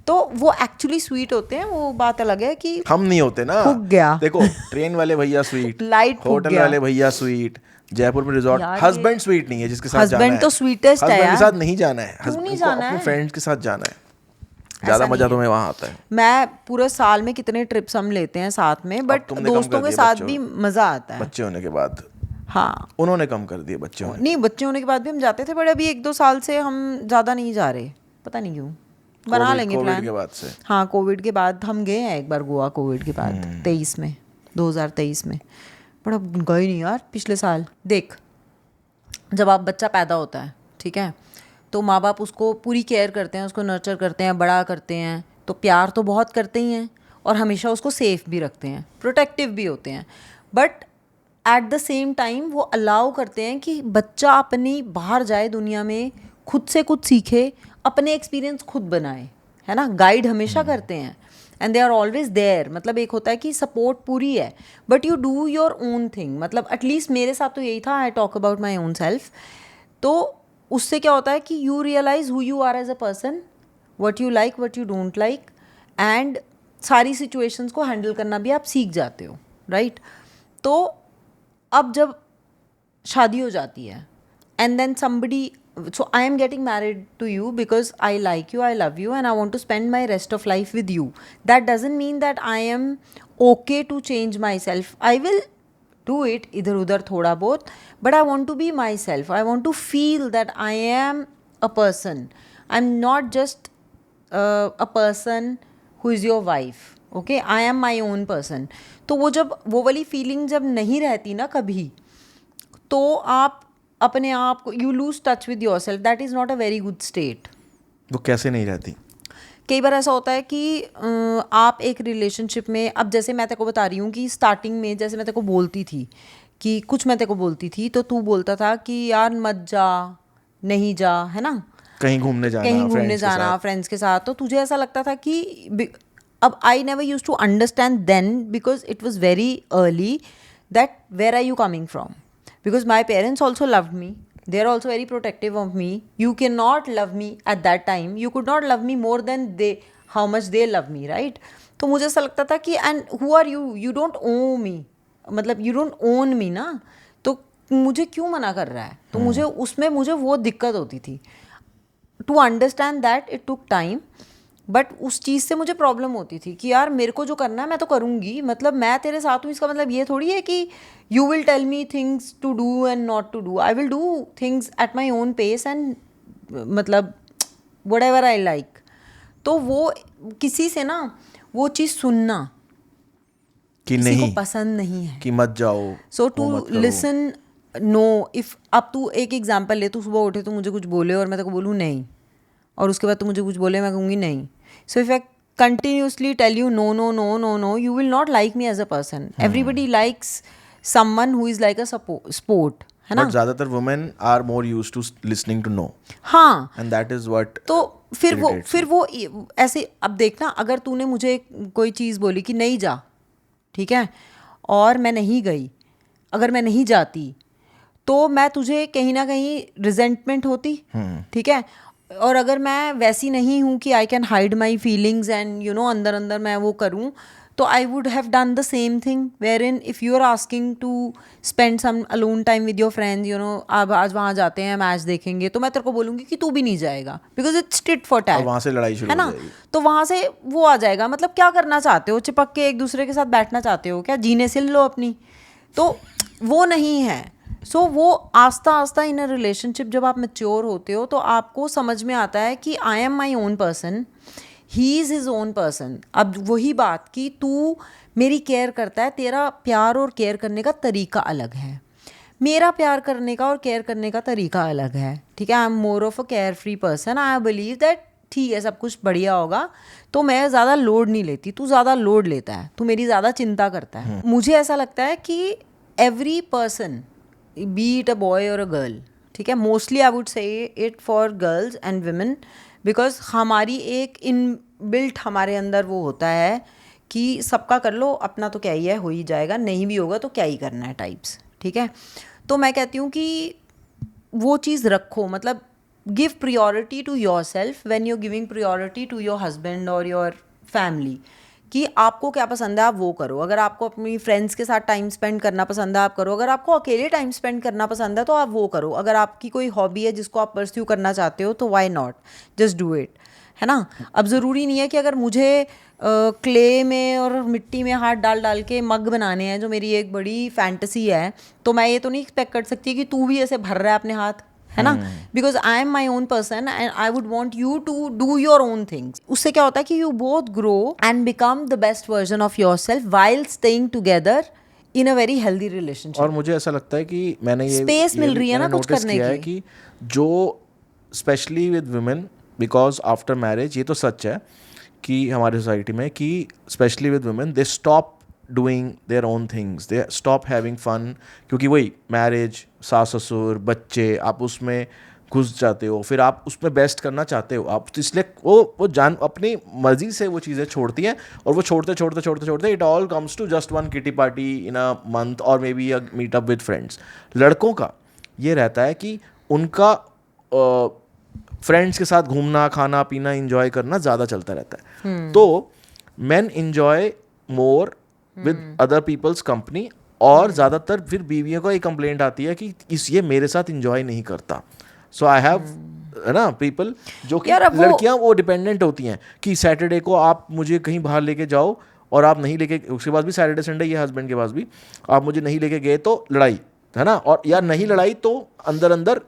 तो वो एक्चुअली स्वीट होते हैं, वो बात अलग है कि हम नहीं होते ना। फूक गया। देखो ट्रेन वाले भैया स्वीट, लाइट फूक होटल गया। वाले भैया स्वीट, जयपुर में रिजॉर्ट यार हस्बैंड स्वीट नहीं है जिसके साथ जाना है। हस्बैंड तो स्वीटेस्ट है हस्बैंड यार। के साथ नहीं जाना है, क्यों नहीं हस्बैंड को जाना अपने है? फ्रेंड्स के साथ जाना है, ज्यादा ऐसा मजा नहीं है। तुम्हें वहां आता है। मैं पूरे साल में कितने ट्रिप्स हम लेते हैं साथ में, बट तुमने कम दोस्तों कर के दिए साथ बच्चों भी मज़ा आता है। बच्चे होने के बाद हाँ उन्होंने कम कर दिए बच्चे होने। नहीं, बच्चे होने के बाद भी हम जाते थे, बट अभी 1-2 साल से हम ज़्यादा नहीं जा रहे, पता नहीं क्यों। बना लेंगे कोविड प्लान के बाद से। हाँ कोविड के बाद हम गए हैं एक बार गोवा, कोविड के बाद 23 में, 2023 में। बट अब गए नहीं यार पिछले साल। देख जब आप बच्चा पैदा होता है, ठीक है, तो माँ बाप उसको पूरी केयर करते हैं, उसको नर्चर करते हैं, बड़ा करते हैं, तो प्यार तो बहुत करते ही हैं, और हमेशा उसको सेफ भी रखते हैं, प्रोटेक्टिव भी होते हैं। But at the same time वो अलाउ करते हैं कि बच्चा अपनी बाहर जाए दुनिया में, खुद से कुछ सीखे, अपने एक्सपीरियंस खुद बनाए, है ना। गाइड हमेशा करते हैं, and they are always there. मतलब एक होता है कि सपोर्ट पूरी है, but you do your own thing. मतलब एटलीस्ट मेरे साथ तो यही था, I talk about my own self. तो उससे क्या होता है कि you realize who you are as a person, what you like, what you don't like, and सारी सिचुएशंस को हैंडल करना भी आप सीख जाते हो, राइट। तो अब जब शादी हो जाती है, and then somebody, so I am getting married to you because I like you, I love you, and I want to spend my rest of life with you. That doesn't mean that I am okay to change myself. I will do it इधर उधर थोड़ा बहुत, but I want to be myself. I want to feel that I am a person. I'm not just a person who is your wife. Okay, I am my own person. तो वो जब वो वाली feeling जब नहीं रहती ना कभी, तो आप अपने आप को you lose touch with your self. That is not a very good state. वो कैसे नहीं रहती? कई बार ऐसा होता है कि आप एक रिलेशनशिप में, अब जैसे मैं तेरे को बता रही हूँ कि स्टार्टिंग में जैसे मैं तेरे को बोलती थी कि कुछ मैं तेरे को बोलती थी तो तू बोलता था कि यार मत जा, नहीं जा, है ना, कहीं घूमने जाना फ्रेंड्स के साथ. तो तुझे ऐसा लगता था कि अब I never use to understand then because it was very early that where are you coming from. Because my parents also loved me. They are also very protective of me. You cannot love me at that time. You could not love me more than how much they love me, right? तो मुझे ऐसा लगता था कि and who are you? You don't own me. मतलब you don't own me ना. तो मुझे क्यों मना कर रहा है? तो मुझे उसमें मुझे वो दिक्कत होती थी. To understand that it took time. But उस चीज़ से मुझे प्रॉब्लम होती थी कि यार मेरे को जो करना है मैं तो करूँगी, मतलब मैं तेरे साथ हूँ, इसका मतलब ये थोड़ी है कि you will tell me things to do and not to do. I will do things at my own pace and मतलब वट एवर आई लाइक. तो वो किसी से ना वो चीज़ सुनना कि किसी नहीं, को पसंद नहीं है कि मत जाओ. सो टू लिसन. नो, इफ अब तू एक एग्जाम्पल ले, तू सुबह उठे तो मुझे कुछ बोले और मैं तेरे को बोलूँ नहीं, और उसके बाद तू मुझे कुछ बोले मैं कहूँगी नहीं. So if I continuously tell you no, no, no, no, no, you will not like me as a person. Everybody likes someone who is like a sport, है ना? But ज़्यादातर women are more used to listening to no. हाँ. And that is what. तो फिर वो ऐसे, अब देखना, अगर तूने मुझे कोई चीज़ बोली कि नहीं जा, ठीक है, और मैं नहीं गई, अगर मैं नहीं जाती तो मैं तुझे कहीं ना कहीं रिजेंटमेंट होती, ठीक है. और अगर मैं वैसी नहीं हूँ कि I can hide my feelings and you know अंदर अंदर मैं वो करूँ, तो I would have done the same thing. Where in if you are asking to spend some alone time with your friends, you know अब आज वहाँ जाते हैं, मैच देखेंगे, तो मैं तेरे को बोलूँगी कि तू भी नहीं जाएगा because it's tit for tat. वहाँ से लड़ाई शुरू है ना. तो वहाँ से वो आ जाएगा. मतलब क्या करना चाहते हो? चिपक के एक दूसरे के साथ बैठना चाहते हो क्या? जीने सिल लो अपनी. तो वो नहीं है. सो वो आस्ता आस्ता इन अ रिलेशनशिप जब आप मैच्योर होते हो तो आपको समझ में आता है कि I am my own person, he is his own person. अब वही बात कि तू मेरी केयर करता है, तेरा प्यार और केयर करने का तरीका अलग है, मेरा प्यार करने का और केयर करने का तरीका अलग है, ठीक है. I am more of a care free person. I believe that ठीक है सब कुछ बढ़िया होगा, तो मैं ज़्यादा लोड नहीं लेती. तू ज़्यादा लोड लेता है, तू मेरी ज़्यादा चिंता करता है. मुझे ऐसा लगता है कि every person, be it a boy or a girl, ठीक है, मोस्टली आई वुड से it for girls and women, because हमारी एक इनबिल्ट हमारे अंदर वो होता है कि सबका कर लो, अपना तो क्या ही है, हो ही जाएगा, नहीं भी होगा तो क्या ही करना है टाइप्स, ठीक है. तो मैं कहती हूँ कि वो चीज़ रखो, मतलब give priority to your self when you giving priority to your husband और योर फैमिली, कि आपको क्या पसंद है आप वो करो. अगर आपको अपनी फ्रेंड्स के साथ टाइम स्पेंड करना पसंद है आप करो. अगर आपको अकेले टाइम स्पेंड करना पसंद है तो आप वो करो. अगर आपकी कोई हॉबी है जिसको आप परस्यू करना चाहते हो तो why not, just do it, है ना. अब ज़रूरी नहीं है कि अगर मुझे क्ले में और मिट्टी में हाथ डाल डाल के मग बनाने हैं, जो मेरी एक बड़ी फैंटेसी है, तो मैं ये तो नहीं एक्सपेक्ट कर सकती कि तू भी ऐसे भर रहा है अपने हाथ, है ना. Because I am my own person and I would want you to do your own things. उससे क्या होता है कि you both grow and become the best version of your self while staying together in a very healthy relationship. और मुझे ऐसा लगता है कि मैंने ये स्पेस मिल रही है ना कुछ करने की, कि जो specially with women, because after marriage, ये तो सच है कि हमारी सोसाइटी में कि specially with women they stop doing their own things, they stop having fun, क्योंकि वही मैरिज, सास ससुर, बच्चे, आप उसमें घुस जाते हो, फिर आप उसमें बेस्ट करना चाहते हो आप, तो इसलिए वो जान अपनी मर्जी से वो चीज़ें छोड़ती हैं, और वो छोड़ते it all comes to just one kitty party in a month और maybe a meet up with friends. लड़कों का ये रहता है कि उनका फ्रेंड्स के साथ घूमना, खाना पीना, इंजॉय करना ज़्यादा चलता रहता है. तो men enjoy more with other people's company, और ज़्यादातर फिर बीवियों को एक कंप्लेंट आती है कि ये मेरे साथ इंजॉय नहीं करता. सो आई हैव, है ना, पीपल जो कि लड़कियां वो डिपेंडेंट होती हैं कि सैटरडे को आप मुझे कहीं बाहर लेके जाओ, और आप नहीं लेके, उसके पास भी सैटरडे संडे, ये हस्बैंड के पास भी, आप मुझे नहीं लेके गए तो लड़ाई, है ना, और यार नहीं लड़ाई तो अंदर अंदर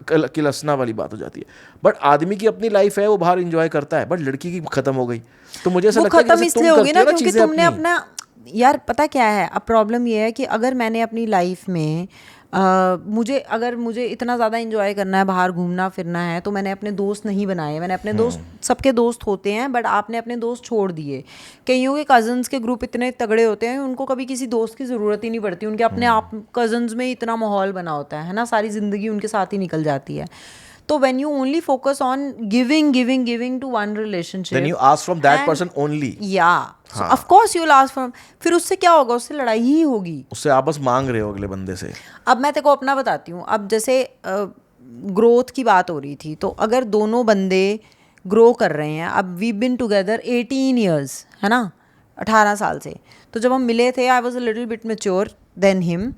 किलसना वाली बात हो जाती है। बट आदमी की अपनी लाइफ है, वो बाहर एंजॉय करता है, बट लड़की की खत्म हो गई। तो मुझे ऐसा लगता है कि खत्म जैसे इसलिए तुम होगी करती ना हो क्योंकि चीजें तुमने अपनी, अपना, यार पता क्या है, अब प्रॉब्लम ये है कि अगर मैंने अपनी लाइफ में मुझे इतना ज़्यादा इंजॉय करना है, बाहर घूमना फिरना है, तो मैंने अपने दोस्त नहीं बनाए। मैंने अपने दोस्त, सबके दोस्त होते हैं बट आपने अपने दोस्त छोड़ दिए। कईयों के कजन्स के ग्रुप इतने तगड़े होते हैं, उनको कभी किसी दोस्त की ज़रूरत ही नहीं पड़ती, उनके अपने आप कजन्स में इतना माहौल बना होता है ना, सारी ज़िंदगी उनके साथ ही निकल जाती है। तो when you only focus on giving to one relationship, then you ask from that and person only. yeah, so of course you'll ask from, फिर उससे क्या होगा, उससे लड़ाई ही होगी। उससे आप बस मांग रहे हो अगले बंदे से। अब मैं तेरे को अपना बताती हूँ। अब जैसे ग्रोथ की बात हो रही थी, तो अगर दोनों बंदे ग्रो कर रहे हैं, अब वी बिन टुगेदर 18 years, है ना, 18 साल से। तो जब हम मिले थे, I was a little bit mature then him,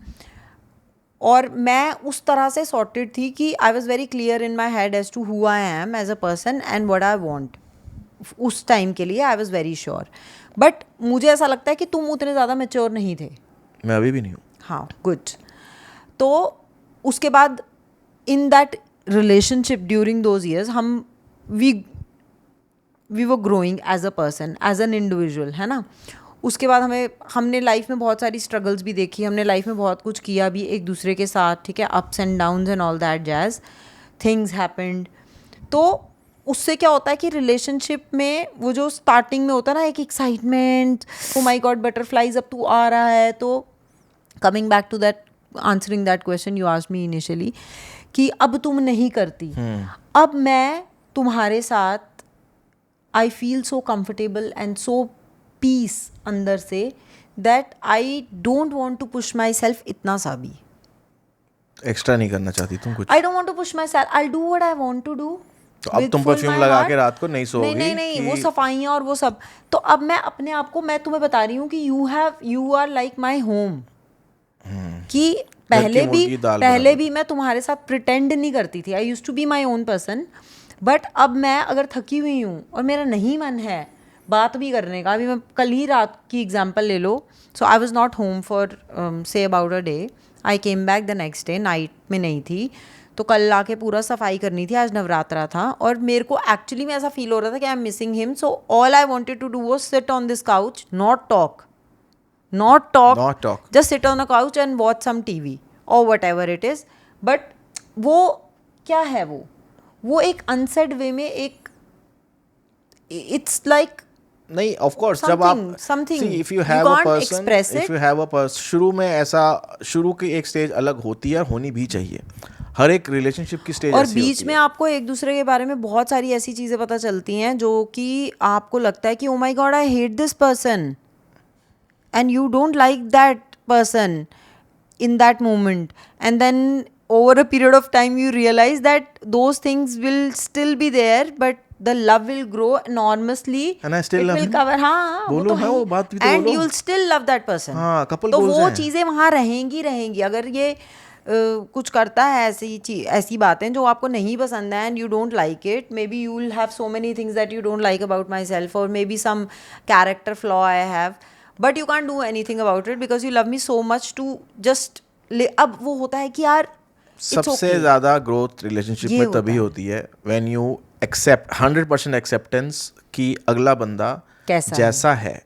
और मैं उस तरह से सॉर्टेड थी कि I was very clear in my head as to who I am as a person and what I want. उस टाइम के लिए I was very sure. But मुझे ऐसा लगता है कि तुम उतने ज़्यादा मेच्योर नहीं थे। मैं अभी भी नहीं हूँ। हाँ, गुड। तो उसके बाद in that relationship during those years हम we were growing as a person, as an individual, है ना। उसके बाद हमने लाइफ में बहुत सारी स्ट्रगल्स भी देखी, हमने लाइफ में बहुत कुछ किया भी एक दूसरे के साथ, ठीक है, ups and downs and all that jazz things happened. तो उससे क्या होता है कि रिलेशनशिप में वो जो स्टार्टिंग में होता है ना, एक excitement, oh my god butterflies, अब तू आ रहा है। तो coming back to that, answering that question you asked me initially, कि अब तुम नहीं करती, अब मैं तुम्हारे साथ I feel so comfortable and so peace अंदर से that I don't want to push myself इतना सा भी। एक्स्ट्रा नहीं करना चाहती तुम कुछ? I don't want to push myself, I do what I want to do. तो अब तुम परफ्यूम लगा के रात को नहीं सोओगी? नहीं, वो सफाइयाँ और वो सब। तो अब मैं अपने आप को, मैं तुम्हें बता रही हूँ कि you are like my home. कि पहले भी मैं तुम्हारे साथ प्रिटेंड नहीं करती थी, I used to be my own person. But अब मैं अगर थकी हुई हूँ और मेरा नहीं मन है बात भी करने का, अभी मैं कल ही रात की एग्जांपल ले लो। So I was not home for say about a day, I came back the next day, night में नहीं थी, तो कल आके पूरा सफाई करनी थी, आज नवरात्रा था, और मेरे को एक्चुअली में ऐसा फील हो रहा था कि I am missing him. So all I wanted to do was sit on this couch, not talk, just sit on a couch and watch some TV or whatever it is. But वो क्या है, वो एक unsaid वे में एक, it's like नहीं, of course जब आप something if you have a person, शुरू में ऐसा, शुरू की एक स्टेज अलग होती है और होनी भी चाहिए, हर एक रिलेशनशिप की स्टेज और ऐसी बीच होती में है। आपको एक दूसरे के बारे में बहुत सारी ऐसी चीज़ें पता चलती हैं जो कि आपको लगता है कि oh my god I hate this person, and you don't like that person in that moment, and then over a period of time you realize that those things will still be there, but the love will grow enormously and I still love him. cover, हाँ वो तो है, वो बात भी तो and बोलो। you will still love that person। हाँ, couple तो goals वो हैं। चीज़ें वहाँ रहेंगी। अगर ये कुछ करता है ऐसी बातें जो आपको नहीं पसंद है, and you don't like it, maybe you will have so many things that you don't like about myself, और maybe some character flaw I have, but you can do anything about it because you love me so much to just अब वो होता है कि यार सबसे ज़्यादा growth relationship में तभी होती है व्हेन यू एक्सेप्ट 100% एक्सेप्टेंस कि अगला बंदा जैसा है,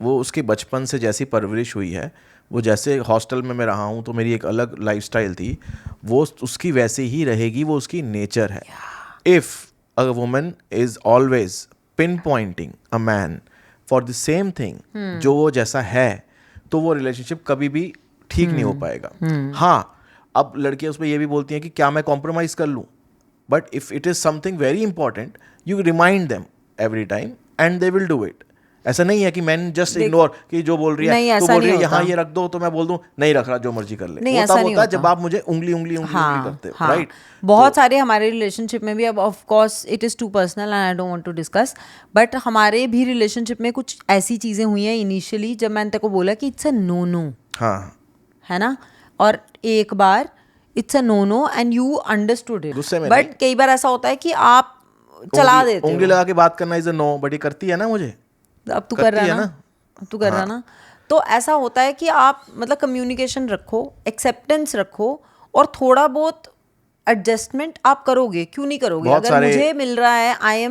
वो उसके बचपन से जैसी परवरिश हुई है, वो जैसे हॉस्टल में मैं रहा हूँ तो मेरी एक अलग लाइफस्टाइल थी, वो उसकी वैसे ही रहेगी, वो उसकी नेचर है। If a woman is always pinpointing a man for the same thing, जो वो जैसा है, तो वो रिलेशनशिप कभी भी ठीक नहीं हो पाएगा। हाँ, अब लड़कियां उसमें ये भी बोलती हैं कि क्या मैं कॉम्प्रोमाइज़ कर लूँ, but if it is something very important you remind them every time and they will do it. ऐसा नहीं है कि मैन जस्ट इग्नोर कि जो बोल रही है तो बोल रही है यहाँ ये रख दो, तो मैं बोल दूँ नहीं रख रहा, जो मर्जी कर ले। नहीं, वो तब होता है जब आप मुझे उंगली करते हो, राइट? बहुत सारे हमारे रिलेशनशिप में भी, अब of course it is too personal and I don't want to discuss, but हमारे भी रिलेशनशिप में कुछ ऐसी चीज़ें हुई हैं इनिशियली जब मैंने तेरे को बोला कि इट्स अ नो, हाँ, है ना, और एक बार it's a no and you understood it, but कई बार ऐसा होता है कि आप चला देते हो, उंगली लगा के बात करना इज अ नो, बट ये करती है ना मुझे, अब तू कर रहा ना, तो ऐसा होता है कि आप मतलब कम्युनिकेशन रखो, एक्सेप्टेंस रखो, और थोड़ा बहुत एडजस्टमेंट आप करोगे, क्यों नहीं करोगे? बहुत अगर सारे- मुझे मिल रहा है,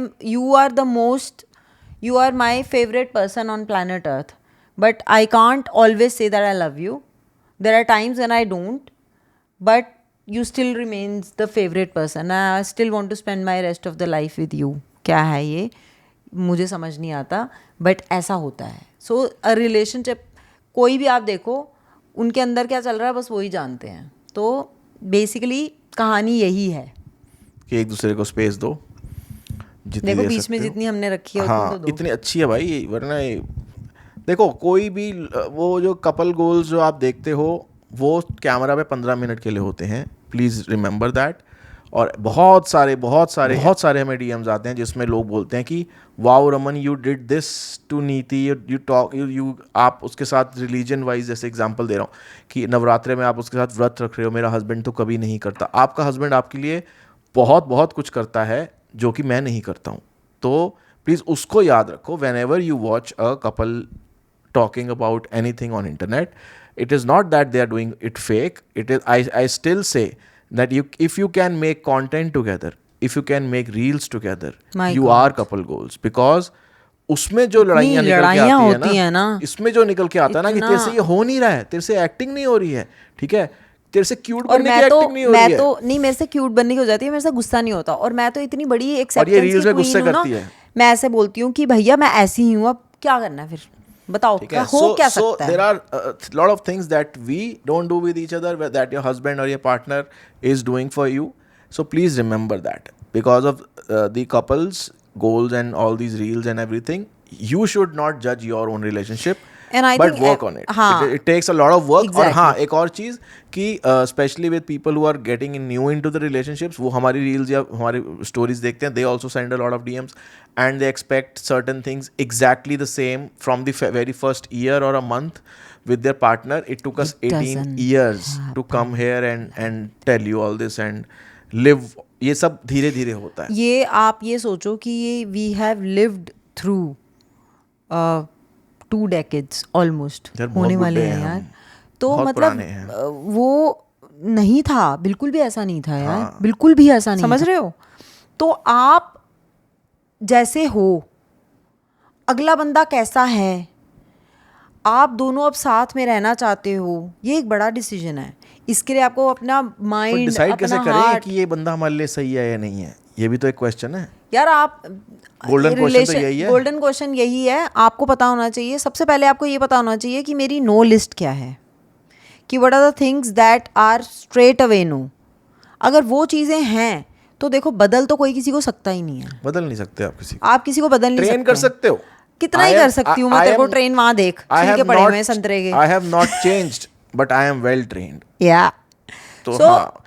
you are my favorite person on planet earth, but I can't always say that I love you. There are times when I don't, but you still remains the favorite person. I still want to spend my rest of the life with you. क्या है ये, मुझे समझ नहीं आता, but ऐसा होता है. सो अ रिलेशनशिप, कोई भी आप देखो, उनके अंदर क्या चल रहा है बस वही जानते हैं. तो बेसिकली कहानी यही है कि एक दूसरे को स्पेस दो, जितनी देखो दे बीच सकते में हो. जितनी हमने रखी है उतनी हाँ तो दो. इतनी अच्छी है भाई, वरना देखो कोई भी वो जो कपल गोल्स जो आप देखते हो वो कैमरा पे 15 मिनट के लिए होते हैं, प्लीज़ रिमेंबर दैट. और बहुत सारे हमें डीएम्स आते हैं जिसमें लोग बोलते हैं कि wow Raman you did this to Niti, you talk you आप उसके साथ रिलीजन वाइज, जैसे एग्जांपल दे रहा हूँ कि नवरात्रे में आप उसके साथ व्रत रख रहे हो, मेरा हस्बैंड तो कभी नहीं करता. आपका हस्बैंड आपके लिए बहुत कुछ करता है जो कि मैं नहीं करता हूँ. तो प्लीज़ उसको याद रखो when ever you watch a couple talking about anything on internet. It is not that they are doing it fake. It is, I still say that if you can make content together, if you can make reels together, My you God. are couple goals. Because उसमें जो लड़ाइयाँ निकल के लड़ाइयाँ आती होती है है ना, ना, इसमें जो निकल के आता है ना कि तेरे से ये हो नहीं रहा है, तेरे से एक्टिंग नहीं हो रही है, ठीक है, तेरे से क्यूट और बनने की मैं तो एक्टिंग नहीं हो रही है. नहीं, मेरे से क्यूट बनने की हो जाती है, मेरे से गुस्सा नहीं होता. और मैं तो इतनी बड़ी और ये एक्सेप्टेंस रील्स की में गुस्से क्वीन हूँ ना, करती है. मैं ऐसे बोलती हूँ कि भैया मैं ऐसी ही हूँ, अब क्या करना है फिर बताओ, हो क्या सकता है. there are a lot of things that we don't do with each other that your husband or your partner is doing for you. So please remember that because of the couples goals and all these reels and everything, you should not judge your own relationship. And I but think work on it. हाँ, It takes a lot of work. exactly. और हाँ एक और चीज़ कि especially with people who are getting new into the relationships, वो हमारी reels या हमारी stories देखते हैं, they also send a lot of DMs and they expect certain things exactly the same from the very first year or a month with their partner. It took us 18 years to come here and tell you all this and live. ये सब धीरे धीरे होता है. ये आप ये सोचो कि ये we have lived through 2 decades almost यार, बहुत होने वाले बुड्ढे हैं हैं यार. हम. तो बहुत मतलब पुराने हैं. वो नहीं था, बिल्कुल भी ऐसा नहीं था यार. हाँ. बिल्कुल भी ऐसा नहीं, समझ रहे हो? तो आप जैसे हो, अगला बंदा कैसा है, आप दोनों अब साथ में रहना चाहते हो, ये एक बड़ा डिसीजन है. इसके लिए आपको अपना माइंड, डिसाइड कैसे अपना करें हार्ट, कि ये बंदा हमारे लिए सही है या नहीं है, ये भी तो एक क्वेश्चन है यार. आप Golden question तो यही है. गोल्डन क्वेश्चन यही है. आपको पता होना चाहिए, सबसे पहले आपको ये पता होना चाहिए कि मेरी नो लिस्ट क्या है, कि what are the things that are straight away no. अगर वो चीज़ें हैं तो देखो, बदल तो कोई किसी को सकता ही नहीं है. बदल नहीं सकते आप किसी को. आप किसी को बदल नहीं सकते. ट्रेन कर सकते हो. कितना ही कर सकती हूँ मैं तेरे को ट्रेन, वहां देख छिलके पड़े हुए हैं संतरे के. I have not changed but I am well trained. या तो So, हाँ,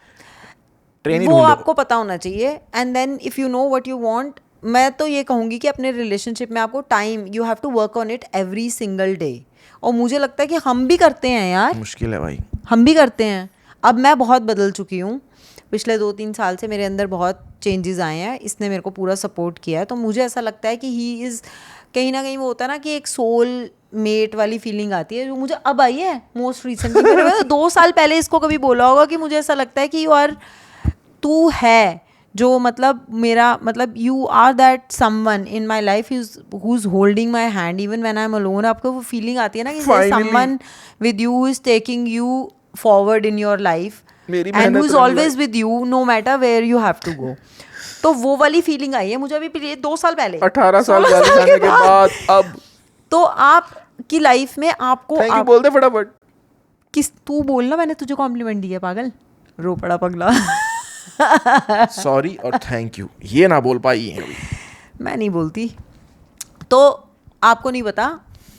ट्रेन ही वो ढूंढो. आपको पता होना चाहिए. And then if you know what you want, मैं तो ये कहूँगी कि अपने रिलेशनशिप में आपको time, you have to work on it every single day. और मुझे लगता है कि हम भी करते हैं यार, मुश्किल है भाई. हम भी करते हैं. अब मैं बहुत बदल चुकी हूँ, पिछले 2-3 साल से मेरे अंदर बहुत चेंजेस आए हैं. इसने मेरे को पूरा सपोर्ट किया है. तो मुझे ऐसा लगता है कि ही इज़, कहीं ना कहीं वो होता है ना कि एक सोल मेट वाली फीलिंग आती है, जो मुझे अब आई है मोस्ट रिसेंटली. मैंने 2 साल पहले इसको कभी बोला होगा कि मुझे ऐसा लगता है कि तू है जो, मतलब मेरा, मतलब you are that someone in my life who is holding my hand even when I am alone. आपको वो फीलिंग आती है ना कि someone with you who is taking you forward in your life and who is always with you no matter where you have to go. तो वो वाली feeling आई है मुझे अभी 2 साल पहले, 18 साल जाने के बाद. अब तो आपकी लाइफ में आपको थैंक यू बोल दे फटाफट. किस, तू बोलना, मैंने तुझे कॉम्प्लीमेंट दिया पागल, रो पड़ा पगला. सॉरी और थैंक यू ये ना बोल पाई है. मैं नहीं बोलती. तो आपको नहीं पता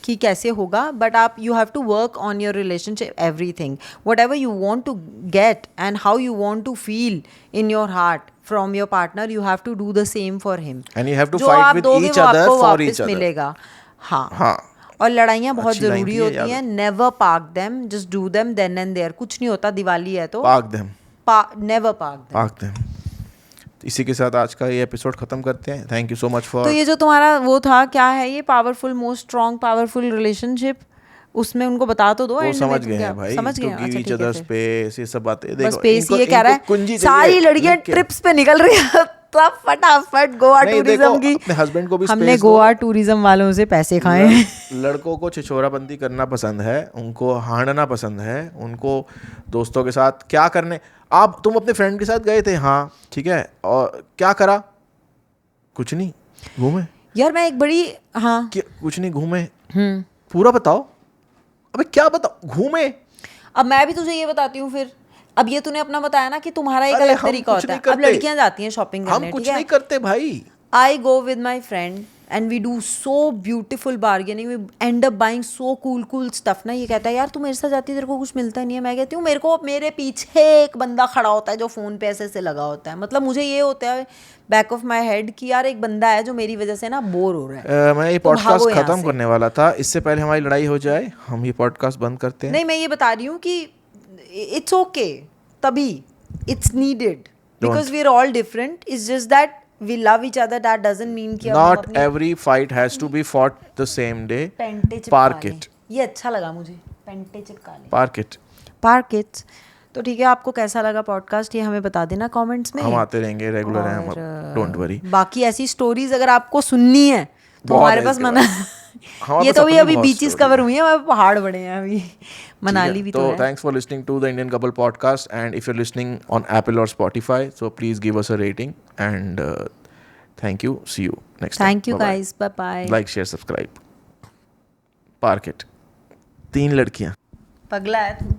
कि कैसे होगा, बट आप, you have to work on your relationship, everything, whatever you want to get and how you want to feel in your heart from your partner, you have to do the same for him. And you have to fight with each other for each other. मिलेगा. हाँ हाँ. और लड़ाइयाँ बहुत अच्छी line जरूरी थी ये, होती याद हैं. Never park them, just do them then and there. कुछ नहीं होता, दिवाली है तो park them. Never park them. Park them. इसी के साथ आज का ये एपिसोड खत्म करते हैं. Thank you so much for. तो ये जो तुम्हारा वो था, क्या है ये, powerful, most strong powerful relationship, उसमें उनको बता तो दो वो end में, समझ तुम गए क्या- हैं भाई, समझ गए to अच्छा give each ठीक है other फिर। space, ये सब बातें बस देखो, स्पेस इनको- ये कह रहा इनको कुंजी है चाहिए, सारी लड़कियां लिख के। ट्रिप्स पे निकल रही है तब फटाफट गोवा नहीं, देखो, टूरिज्म की। अपने husband को भी हमने space दो। गोवा टूरिज्म वालों से पैसे खाए हैं। लड़कों को छिछोराबंदी करना पसंद है, उनको हांडना पसंद है, उनको दोस्तों के साथ क्या करने। आप तुम अपने फ्रेंड के साथ गए थे, हाँ ठीक है, और क्या करा? कुछ नहीं, घूमे। यार मैं एक बड़ी हाँ कुछ नहीं, घूमे। पूरा बताओ। अबे क्या बताओ, घूमे। अब मैं भी तुझे ये बताती हूँ फिर। अब ये तूने अपना बताया ना कि तुम्हारा एक अरे अलग हम तरीका कुछ होता है। नहीं अब करते। लड़कियां जाती हैं शॉपिंग हम करने, कुछ ठीक है। नहीं करते भाई। I go with my friend and we do so beautiful bargaining. We end up buying so cool stuff ना। ये कहता है यार तू मेरे साथ जाती है, तेरे को कुछ मिलता नहीं है। मैं कहती हूँ मेरे को मेरे पीछे एक बंदा खड़ा होता है जो फ़ोन पे ऐसे ऐसे लगा होता है। मतलब मुझे ये होता है बैक ऑफ माई हेड कि यार एक बंदा है जो मेरी वजह से ना बोर हो रहा है। मैं ये तो भागो पॉडकास्ट यहाँ खत्म से। करने वाला था, इससे पहले हमारी लड़ाई हो जाए हम ये पॉडकास्ट बंद करते हैं। नहीं मैं ये बता रही हूँ कि इट्स ओके, तभी it's needed because we are all different. It's just that we love each other, that doesn't mean कि अब हम Not अपनी every fight has to be fought the same day. पेंटे चिपका Park लें। it. ये अच्छा लगा मुझे, पेंटे चिपका लें। Park it. Park it's. तो ठीक है, आपको कैसा लगा पॉडकास्ट ये हमें बता देना कमेंट्स में। हम आते रहेंगे, रेगुलर हैं हम, डोंट वरी। बाकी ऐसी स्टोरीज अगर आपको सुननी है तो बहुत हमारे है पास इसके मना हमारे ये पास तो भी अपनी अभी बहुत बीचेस story कवर है। हुई हैं, अब पहाड़ बड़े हैं अभी, मनाली भी तो है। thanks for listening to the Indian Couple podcast, and if you're listening on Apple or Spotify, so please give us a rating, and thank you, see you next time. Thank you Bye-bye. Guys, bye bye. Like, share, subscribe. Park it. 3 लड़कियां। पगला है तू।